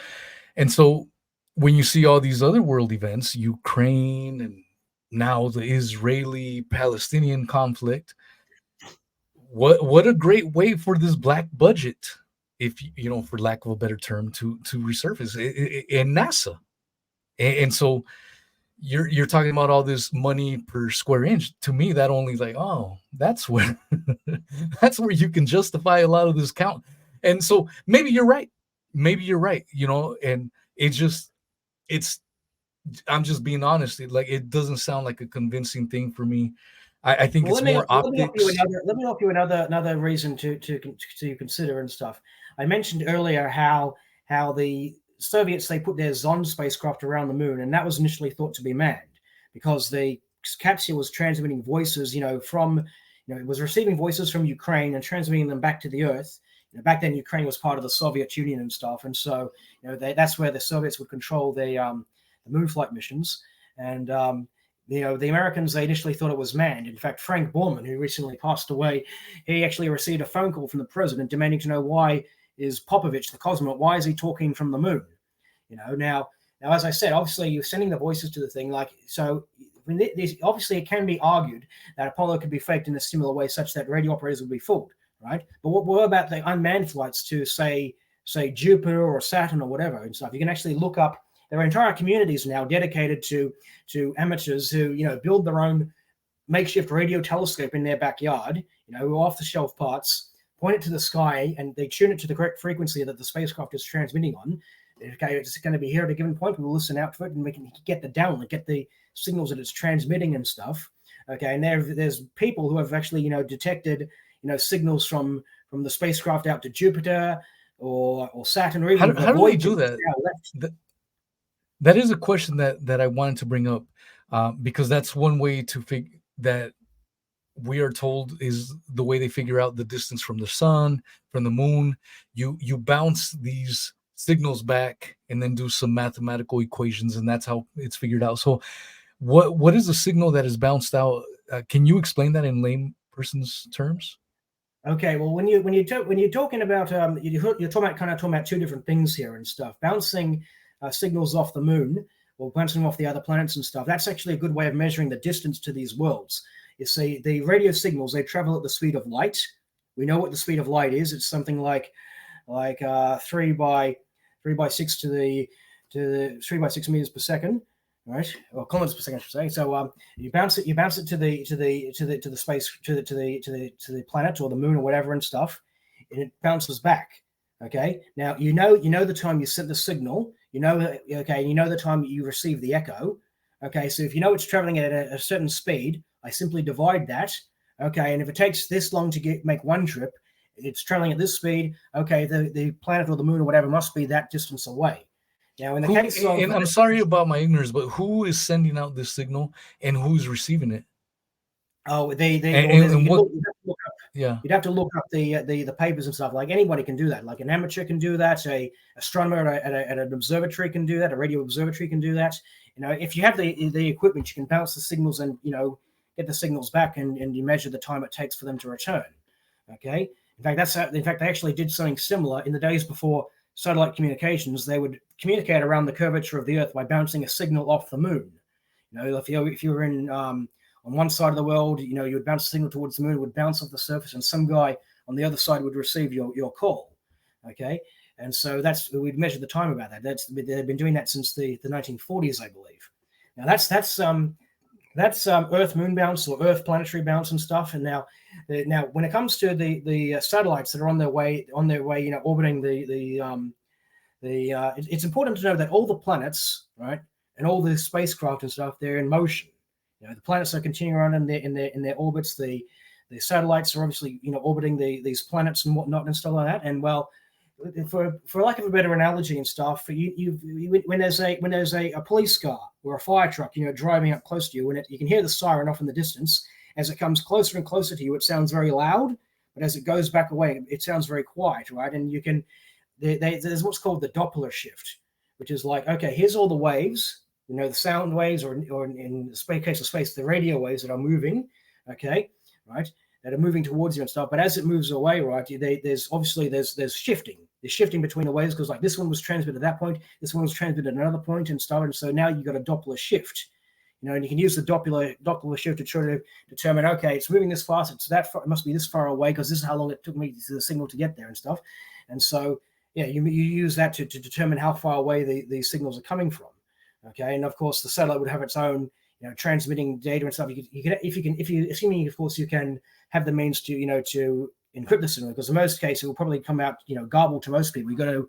And so when you see all these other world events, Ukraine and now the Israeli-Palestinian conflict, what a great way for this black budget, if for lack of a better term, to resurface in NASA. And so you're talking about all this money per square inch. To me, that only that's where that's where you can justify a lot of this count. And so maybe you're right. And I'm just being honest. It doesn't sound like a convincing thing for me. I think it's more optics. Let me offer you another reason to consider and stuff. I mentioned earlier how the Soviets, they put their Zond spacecraft around the moon, and that was initially thought to be manned because the capsule was transmitting voices, it was receiving voices from Ukraine and transmitting them back to the Earth, Back then, Ukraine was part of the Soviet Union and stuff, and so that's where the Soviets would control the moon flight missions. And the Americans, they initially thought it was manned. In fact, Frank Borman, who recently passed away, he actually received a phone call from the president demanding to know why is Popovich, the cosmonaut, why is he talking from the moon? Now, as I said, obviously you're sending the voices to the thing, obviously it can be argued that Apollo could be faked in a similar way such that radio operators would be fooled, right? But what about the unmanned flights to say Jupiter or Saturn or whatever and stuff? You can actually look up. There are entire communities now dedicated to amateurs who build their own makeshift radio telescope in their backyard, off-the-shelf parts, point it to the sky, and they tune it to the correct frequency that the spacecraft is transmitting on. Okay, it's going to be here at a given point. We'll listen out for it, and we can get the downlink, get the signals that it's transmitting and stuff. Okay, and there's people who have actually detected signals from the spacecraft out to Jupiter or Saturn, or even how do they do that? That is a question that I wanted to bring up, because that's one way to figure that we are told is the way they figure out the distance from the sun, from the moon. You bounce these signals back and then do some mathematical equations, and that's how it's figured out. So what is the signal that is bounced out? Can you explain that in lame person's terms? Okay, well, when you're talking about you're talking about two different things here and stuff. Bouncing signals off the moon or bouncing off the other planets and stuff. That's actually a good way of measuring the distance to these worlds. You see, the radio signals, they travel at the speed of light. We know what the speed of light is. It's something like 3 by 6 to the 3 by 6 meters per second, right? Or kilometers per second, I should say. So you bounce it to the space to the planet or the moon or whatever and stuff, and it bounces back. Okay. Now you know the time you sent the signal. You know the time you receive the echo. Okay. So if you know it's traveling at a certain speed, I simply divide that. Okay. And if it takes this long to make one trip, it's traveling at this speed. Okay. The planet or the moon or whatever must be that distance away. Now, in the case of, and I'm sorry about my ignorance, but who is sending out this signal and who's receiving it? Oh, you'd have to look up the papers and stuff. Like anybody can do that. Like an amateur can do that. A astronomer at an observatory can do that. A radio observatory can do that. If you have the equipment, you can bounce the signals and get the signals back and you measure the time it takes for them to return. Okay. In fact, they actually did something similar in the days before satellite communications. They would communicate around the curvature of the Earth by bouncing a signal off the moon. If you were in on one side of the world, you would bounce a signal towards the moon, it would bounce off the surface, and some guy on the other side would receive your call. Okay, and so we'd measured the time about that. They've been doing that since the 1940s, I believe. Now that's Earth moon bounce or Earth planetary bounce and stuff. And now when it comes to the satellites that are on their way, orbiting it's important to know that all the planets, right, and all the spacecraft and stuff, they're in motion. The planets are continuing around in their orbits. The satellites are obviously orbiting these planets and whatnot and stuff like that. And well, for lack of a better analogy and stuff, when there's a police car or a fire truck driving up close to you, you can hear the siren off in the distance. As it comes closer and closer to you, it sounds very loud, but as it goes back away, it sounds very quiet, right? And there's what's called the Doppler shift, which is like, okay, here's all the waves. The sound waves, or in the case of space, the radio waves that are moving, okay, right, that are moving towards you and stuff. But as it moves away, right, there's shifting. There's shifting between the waves because like this one was transmitted at that point, this one was transmitted at another point and stuff. And so now you've got a Doppler shift, and you can use the Doppler shift to try to determine, okay, it's moving this fast, it's that far, it must be this far away because this is how long it took me to the signal to get there and stuff. And so, yeah, you use that to determine how far away these signals are coming from. Okay, and of course the satellite would have its own, transmitting data and stuff. Assuming of course you can have the means to encrypt the signal, because in most cases it will probably come out, garbled to most people. The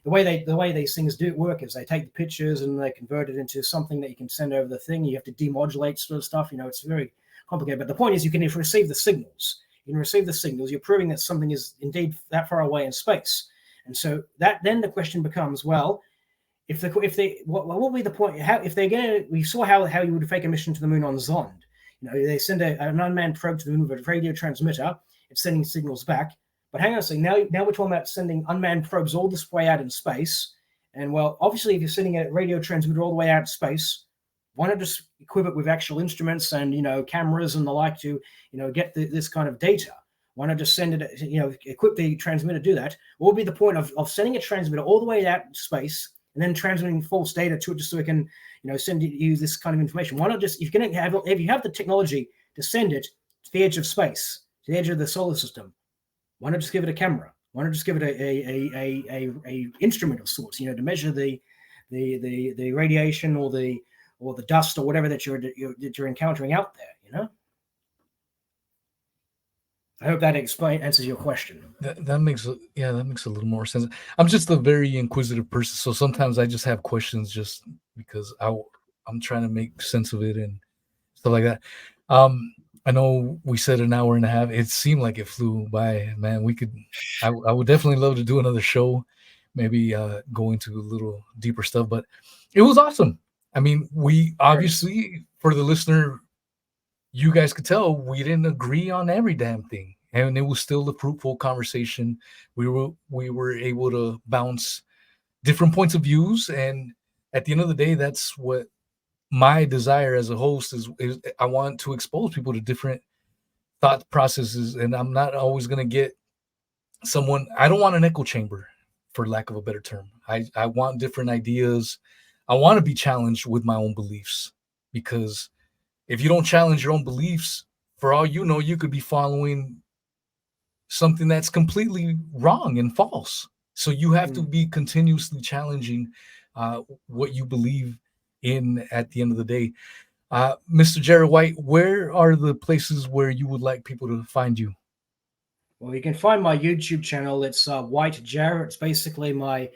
way these things do work is they take the pictures and they convert it into something that you can send over the thing. You have to demodulate sort of stuff. It's very complicated. But the point is, you can receive the signals. You're proving that something is indeed that far away in space. And so then the question becomes, well, what will be the point? We saw how you would fake a mission to the moon on Zond. They send an unmanned probe to the moon with a radio transmitter. It's sending signals back. But hang on a second. Now we're talking about sending unmanned probes all this way out in space. And well, obviously, if you're sending a radio transmitter all the way out in space, why not just equip it with actual instruments and cameras and the like to get this kind of data? Why not just send it? Equip the transmitter to do that. What would be the point of sending a transmitter all the way out in space and then transmitting false data to it just so it can send you this kind of information? Why not just if you have the technology to send it to the edge of space, to the edge of the solar system? Why not just give it a camera? Why not just give it a instrument of sorts, to measure the radiation or the dust or whatever that you're encountering out there, I hope that answers your question. That makes a little more sense. I'm just a very inquisitive person, so sometimes I just have questions just because I'm trying to make sense of it and stuff like that. I know we said an hour and a half. It seemed like it flew by, man. I would definitely love to do another show, maybe go into a little deeper stuff, but it was awesome. I mean, we obviously, for the listener, you guys could tell we didn't agree on every damn thing, and it was still a fruitful conversation. We were able to bounce different points of views, and at the end of the day, that's what my desire as a host is I want to expose people to different thought processes, and I'm not always going to get someone. I don't want an echo chamber, for lack of a better term. I want different ideas. I want to be challenged with my own beliefs, because if you don't challenge your own beliefs, for all you know, you could be following something that's completely wrong and false. So you have to be continuously challenging what you believe in at the end of the day. Mr. Jarrah White, where are the places where you would like people to find you? Well, you can find my YouTube channel. It's White Jarrah. It's basically my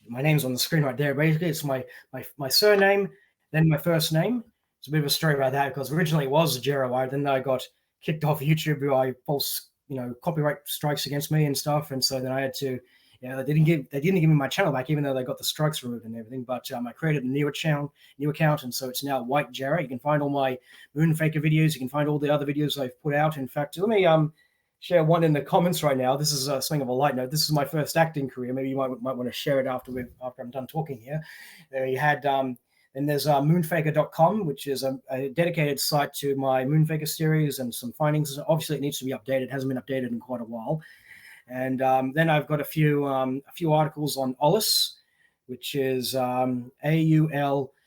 name's on the screen right there. Basically, it's my surname, then my first name. It's a bit of a story about that, because originally it was Jarrah White. Then I got kicked off YouTube by false, copyright strikes against me and stuff. And so then I had to, they didn't give me my channel back, even though they got the strikes removed and everything. But I created a new account, and so it's now White Jarrah. You can find all my Moonfaker videos. You can find all the other videos I've put out. In fact, let me share one in the comments right now. This is something of a light note. This is my first acting career. Maybe you might want to share it after I'm done talking here. There you had. And there's moonfaker.com, which is a dedicated site to my Moonfaker series and some findings. Obviously, it needs to be updated. It hasn't been updated in quite a while. And then I've got a few articles on Aulis, which is aulis.com,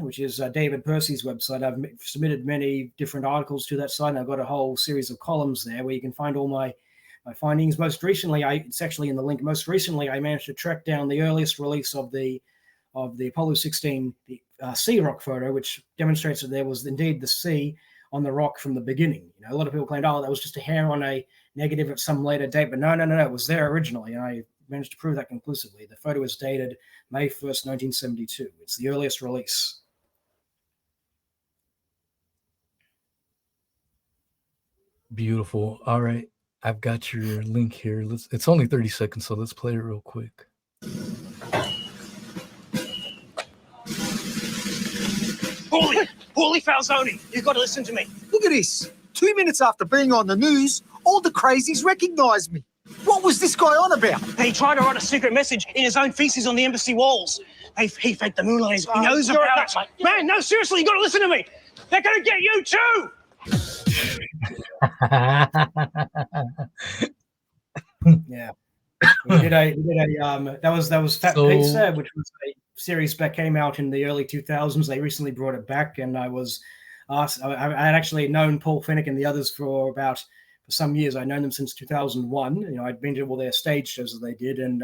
which is David Percy's website. I've submitted many different articles to that site, and I've got a whole series of columns there where you can find all my findings. Most recently, it's actually in the link. Most recently, I managed to track down the earliest release of the Apollo 16 sea rock photo, which demonstrates that there was indeed the sea on the rock from the beginning. A lot of people claimed, that was just a hair on a negative at some later date, but no, it was there originally, and I managed to prove that conclusively. The photo is dated May 1st, 1972. It's the earliest release. Beautiful. All right, I've got your link here. It's only 30 seconds, so let's play it real quick. Holy Falzoni, you've got to listen to me. Look at this. 2 minutes after being on the news, all the crazies recognized me. What was this guy on about? He tried to write a secret message in his own feces on the embassy walls. He faked the moon landings. He knows about it. Man, no, seriously, you got to listen to me. They're going to get you too. Yeah. We did a that was Fat Pizza, which was a series that came out in the early 2000s. They recently brought it back, and I was asked. I had actually known Paul Finnick and the others for some years. I'd known them since 2001. I'd been to all their stage shows that they did, and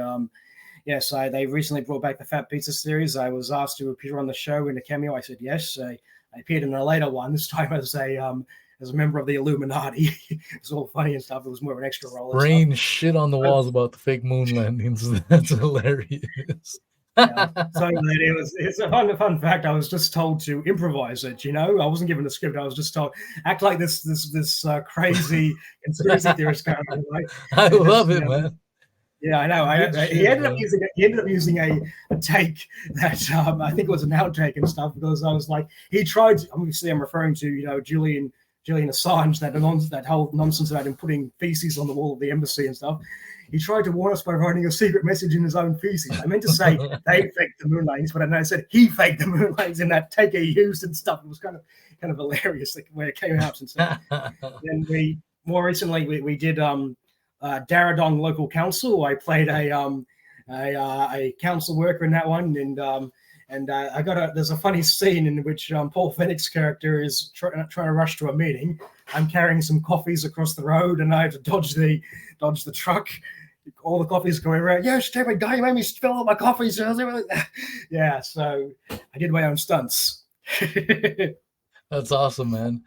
they recently brought back the Fat Pizza series. I was asked to appear on the show in a cameo. I said yes. I appeared in a later one, this time as a member of the Illuminati. It's all funny and stuff. It was more of an extra role. Brain shit on the walls about the fake moon landings. That's hilarious. So it's a fun fact. I was just told to improvise it. I wasn't given a script. I was just told act like this crazy conspiracy theorist kind of like. I love it, man. Yeah, I know. He ended up using a take that I think it was an outtake and stuff, because I was like, he tried. Obviously, I'm referring to Julian Julian Assange, that whole nonsense about him putting feces on the wall of the embassy and stuff. He tried to warn us by writing a secret message in his own feces. I meant to say they faked the moon landings, but I said he faked the moon landings in that take he used and stuff. It was kind of hilarious the way it came out and stuff. Then more recently we did Daddygate local council. I played a council worker in that one, and there's a funny scene in which Paul Fennick's character is trying to rush to a meeting. I'm carrying some coffees across the road, and I have to dodge the truck. All the coffees going around. Yeah, stupid guy, you made me spill all my coffees. Yeah, so I did my own stunts. That's awesome, man.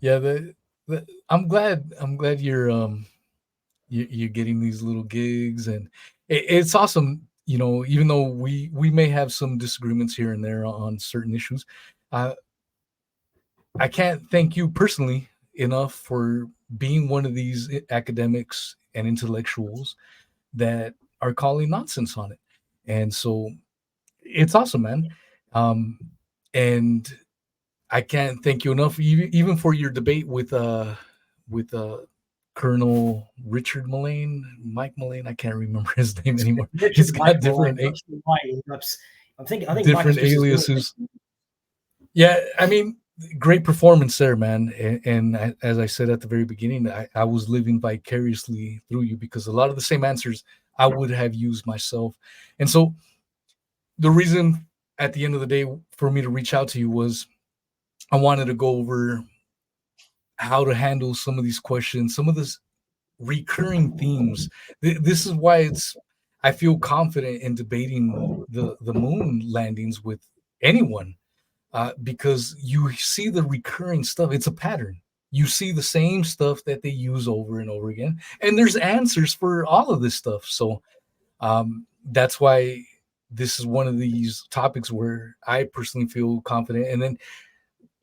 Yeah, I'm glad you're getting these little gigs, and it's awesome. You know, even though we may have some disagreements here and there on certain issues, I can't thank you personally enough for being one of these academics and intellectuals that are calling nonsense on it. And so it's awesome, man. And I can't thank you enough, even for your debate with Colonel Richard Mike Mullane. I can't remember his name anymore. He's got different I think different aliases. Yeah, I mean, great performance there, man. And as I said at the very beginning, I was living vicariously through you, because a lot of the same answers I would have used myself. And so the reason at the end of the day for me to reach out to you was I wanted to go over how to handle some of these questions, some of this recurring themes. This is why I feel confident in debating the moon landings with anyone, because you see the recurring stuff. It's a pattern. You see the same stuff that they use over and over again, and there's answers for all of this stuff. So that's why this is one of these topics where I personally feel confident. And then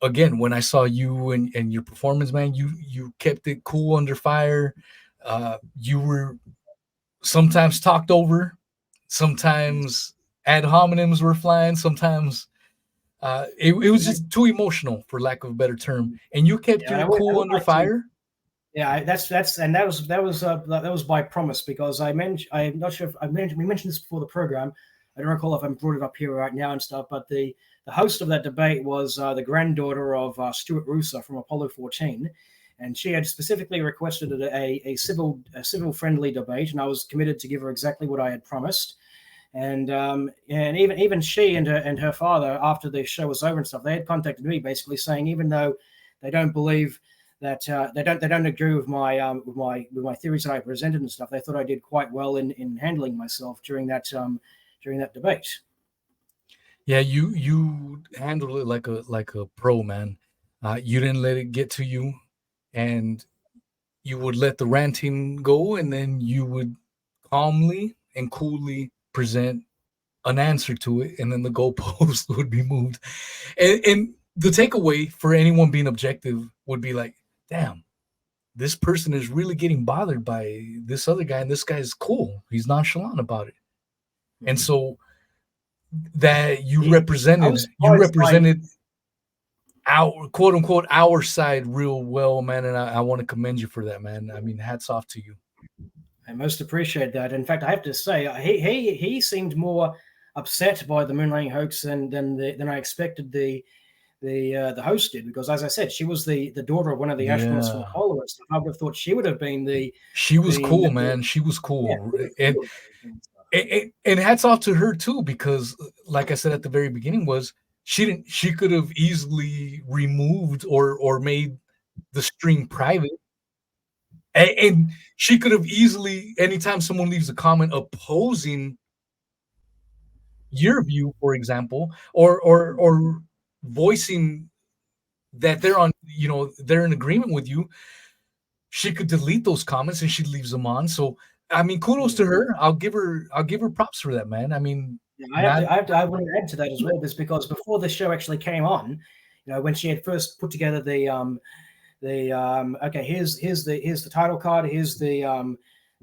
again, when I saw you and your performance, man, you kept it cool under fire. You were sometimes talked over, sometimes ad hominems were flying, sometimes it was just too emotional, for lack of a better term. And you kept your cool under fire. Yeah, that was by promise, because I'm not sure if we mentioned this before the program. I don't recall if I brought it up here right now and stuff, but the host of that debate was the granddaughter of Stuart Roosa from Apollo 14, and she had specifically requested a civil friendly debate, and I was committed to give her exactly what I had promised. And even she and her father, after the show was over and stuff, they had contacted me basically saying, even though they don't believe that they don't agree with my theories that I presented and stuff, they thought I did quite well in handling myself during that debate. Yeah, you handled it like a pro, man. You didn't let it get to you, and you would let the ranting go, and then you would calmly and coolly present an answer to it, and then the goalpost would be moved. And the takeaway for anyone being objective would be like, damn, this person is really getting bothered by this other guy, and this guy is cool. He's nonchalant about it. And so that you represented our quote unquote our side real well, man. And I want to commend you for that, man. I mean, hats off to you. I most appreciate that. In fact, I have to say, he seemed more upset by the moon landing hoax than I expected the host did, because, as I said, she was the daughter of one of the astronauts from Apollo. I would have thought she would have been She was cool, man. She was cool. Yeah, and hats off to her too, because like I said at the very beginning, she could have easily removed or made the stream private, and she could have easily, anytime someone leaves a comment opposing your view, for example, or voicing that they're in agreement with you, she could delete those comments and she leaves them on. So I mean, kudos to her. I'll give her props for that, man. I mean, I want to add to that as well, because before the show actually came on, when she had first put together okay, here's the title card, here's the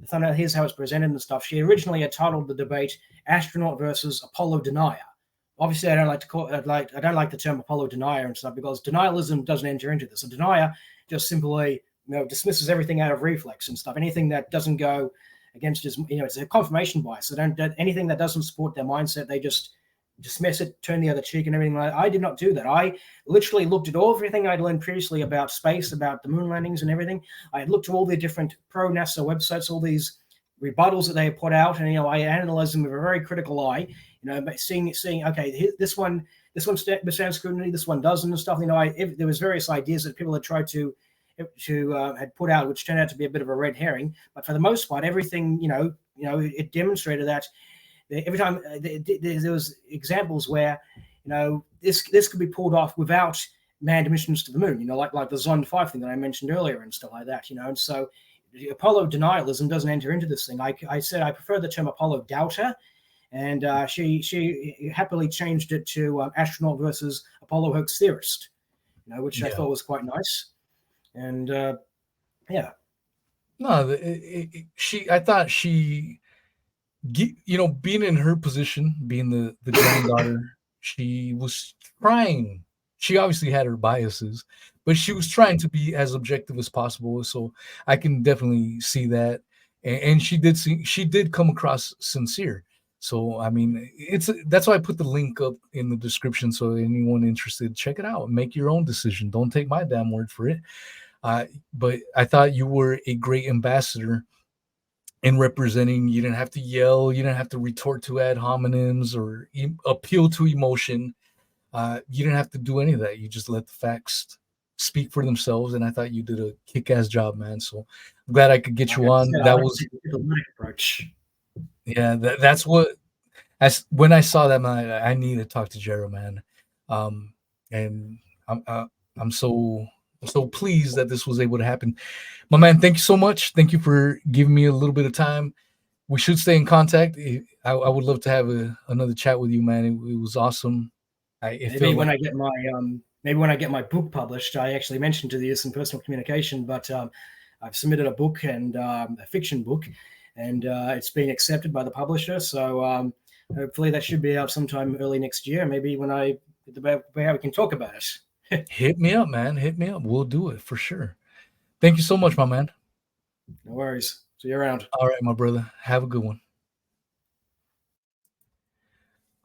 thunder, here's how it's presented and stuff. She originally had titled the debate "Astronaut versus Apollo Denier," obviously I don't like to call I don't like the term Apollo denier and stuff, because denialism doesn't enter into this. A denier just simply dismisses everything out of reflex and stuff. Anything that doesn't go against his, it's a confirmation bias. So anything that doesn't support their mindset, they just dismiss it, turn the other cheek, and everything like that. I did not do that. I literally looked at everything I'd learned previously about space, about the moon landings and everything. I had looked at all the different pro-NASA websites, all these rebuttals that they have put out, and I analyzed them with a very critical eye. Seeing okay, this one withstands scrutiny, this one doesn't, and stuff. There was various ideas that people had tried to had put out, which turned out to be a bit of a red herring. But for the most part, everything it demonstrated that every time there was examples where this could be pulled off without manned missions to the moon. Like the Zond 5 thing that I mentioned earlier and stuff like that. And so the Apollo denialism doesn't enter into this thing. I said I prefer the term Apollo doubter, and she happily changed it to astronaut versus Apollo hoax theorist, which I thought was quite nice. And yeah, no, I thought she, being in her position, being the granddaughter, she was trying. She obviously had her biases, but she was trying to be as objective as possible. So I can definitely see that, and she did come across sincere. So I mean, that's why I put the link up in the description, so anyone interested, check it out. Make your own decision. Don't take my damn word for it. But I thought you were a great ambassador in representing. You didn't have to yell. You didn't have to retort to ad hominems or appeal to emotion. You didn't have to do any of that. You just let the facts speak for themselves. And I thought you did a kick-ass job, man. So I'm glad I could get you on. That was the approach. Yeah, that's what. When I saw that, man, I need to talk to Jarrah, man. And I'm so pleased that this was able to happen. My man, thank you so much. Thank you for giving me a little bit of time. We should stay in contact. I would love to have another chat with you, man. It was awesome. Maybe when I get my book published, I actually mentioned to this in personal communication, but I've submitted a book and a fiction book, and it's been accepted by the publisher. So hopefully that should be out sometime early next year. Maybe when we can talk about it. Hit me up, man. Hit me up. We'll do it for sure. Thank you so much, my man. No worries. See you around. All right, my brother. Have a good one.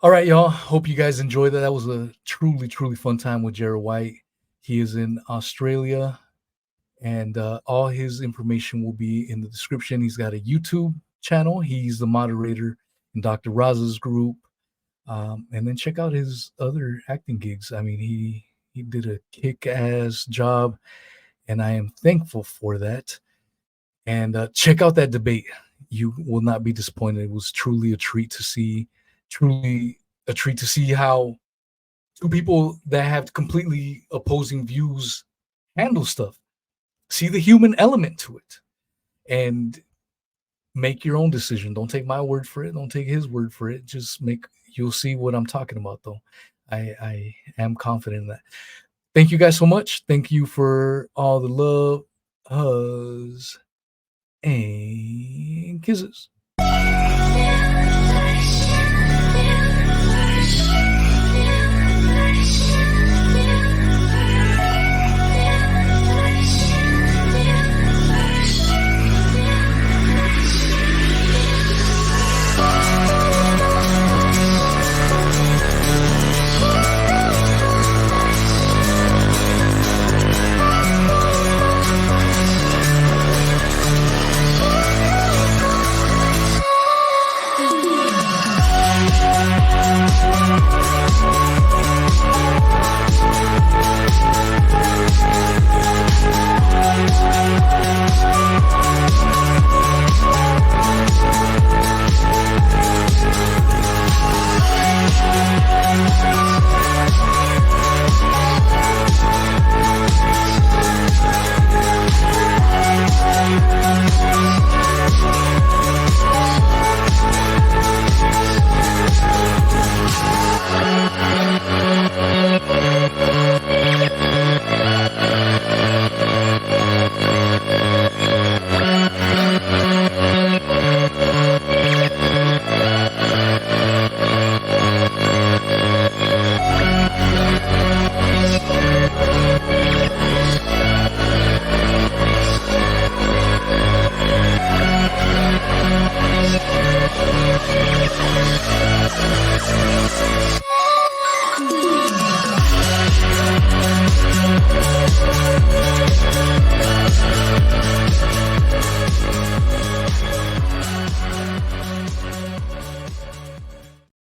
All right, y'all. Hope you guys enjoyed that. That was a truly, truly fun time with Jarrah White. He is in Australia, and all his information will be in the description. He's got a YouTube channel. He's the moderator in Dr. Raza's group. And then check out his other acting gigs. I mean, he did a kick-ass job, and I am thankful for that. And check out that debate. You will not be disappointed. It was truly a treat to see how two people that have completely opposing views handle stuff. See the human element to it, and make your own decision. Don't take my word for it. Don't take his word for it. You'll see what I'm talking about, though. I am confident in that. Thank you guys so much. Thank you for all the love, hugs, and kisses.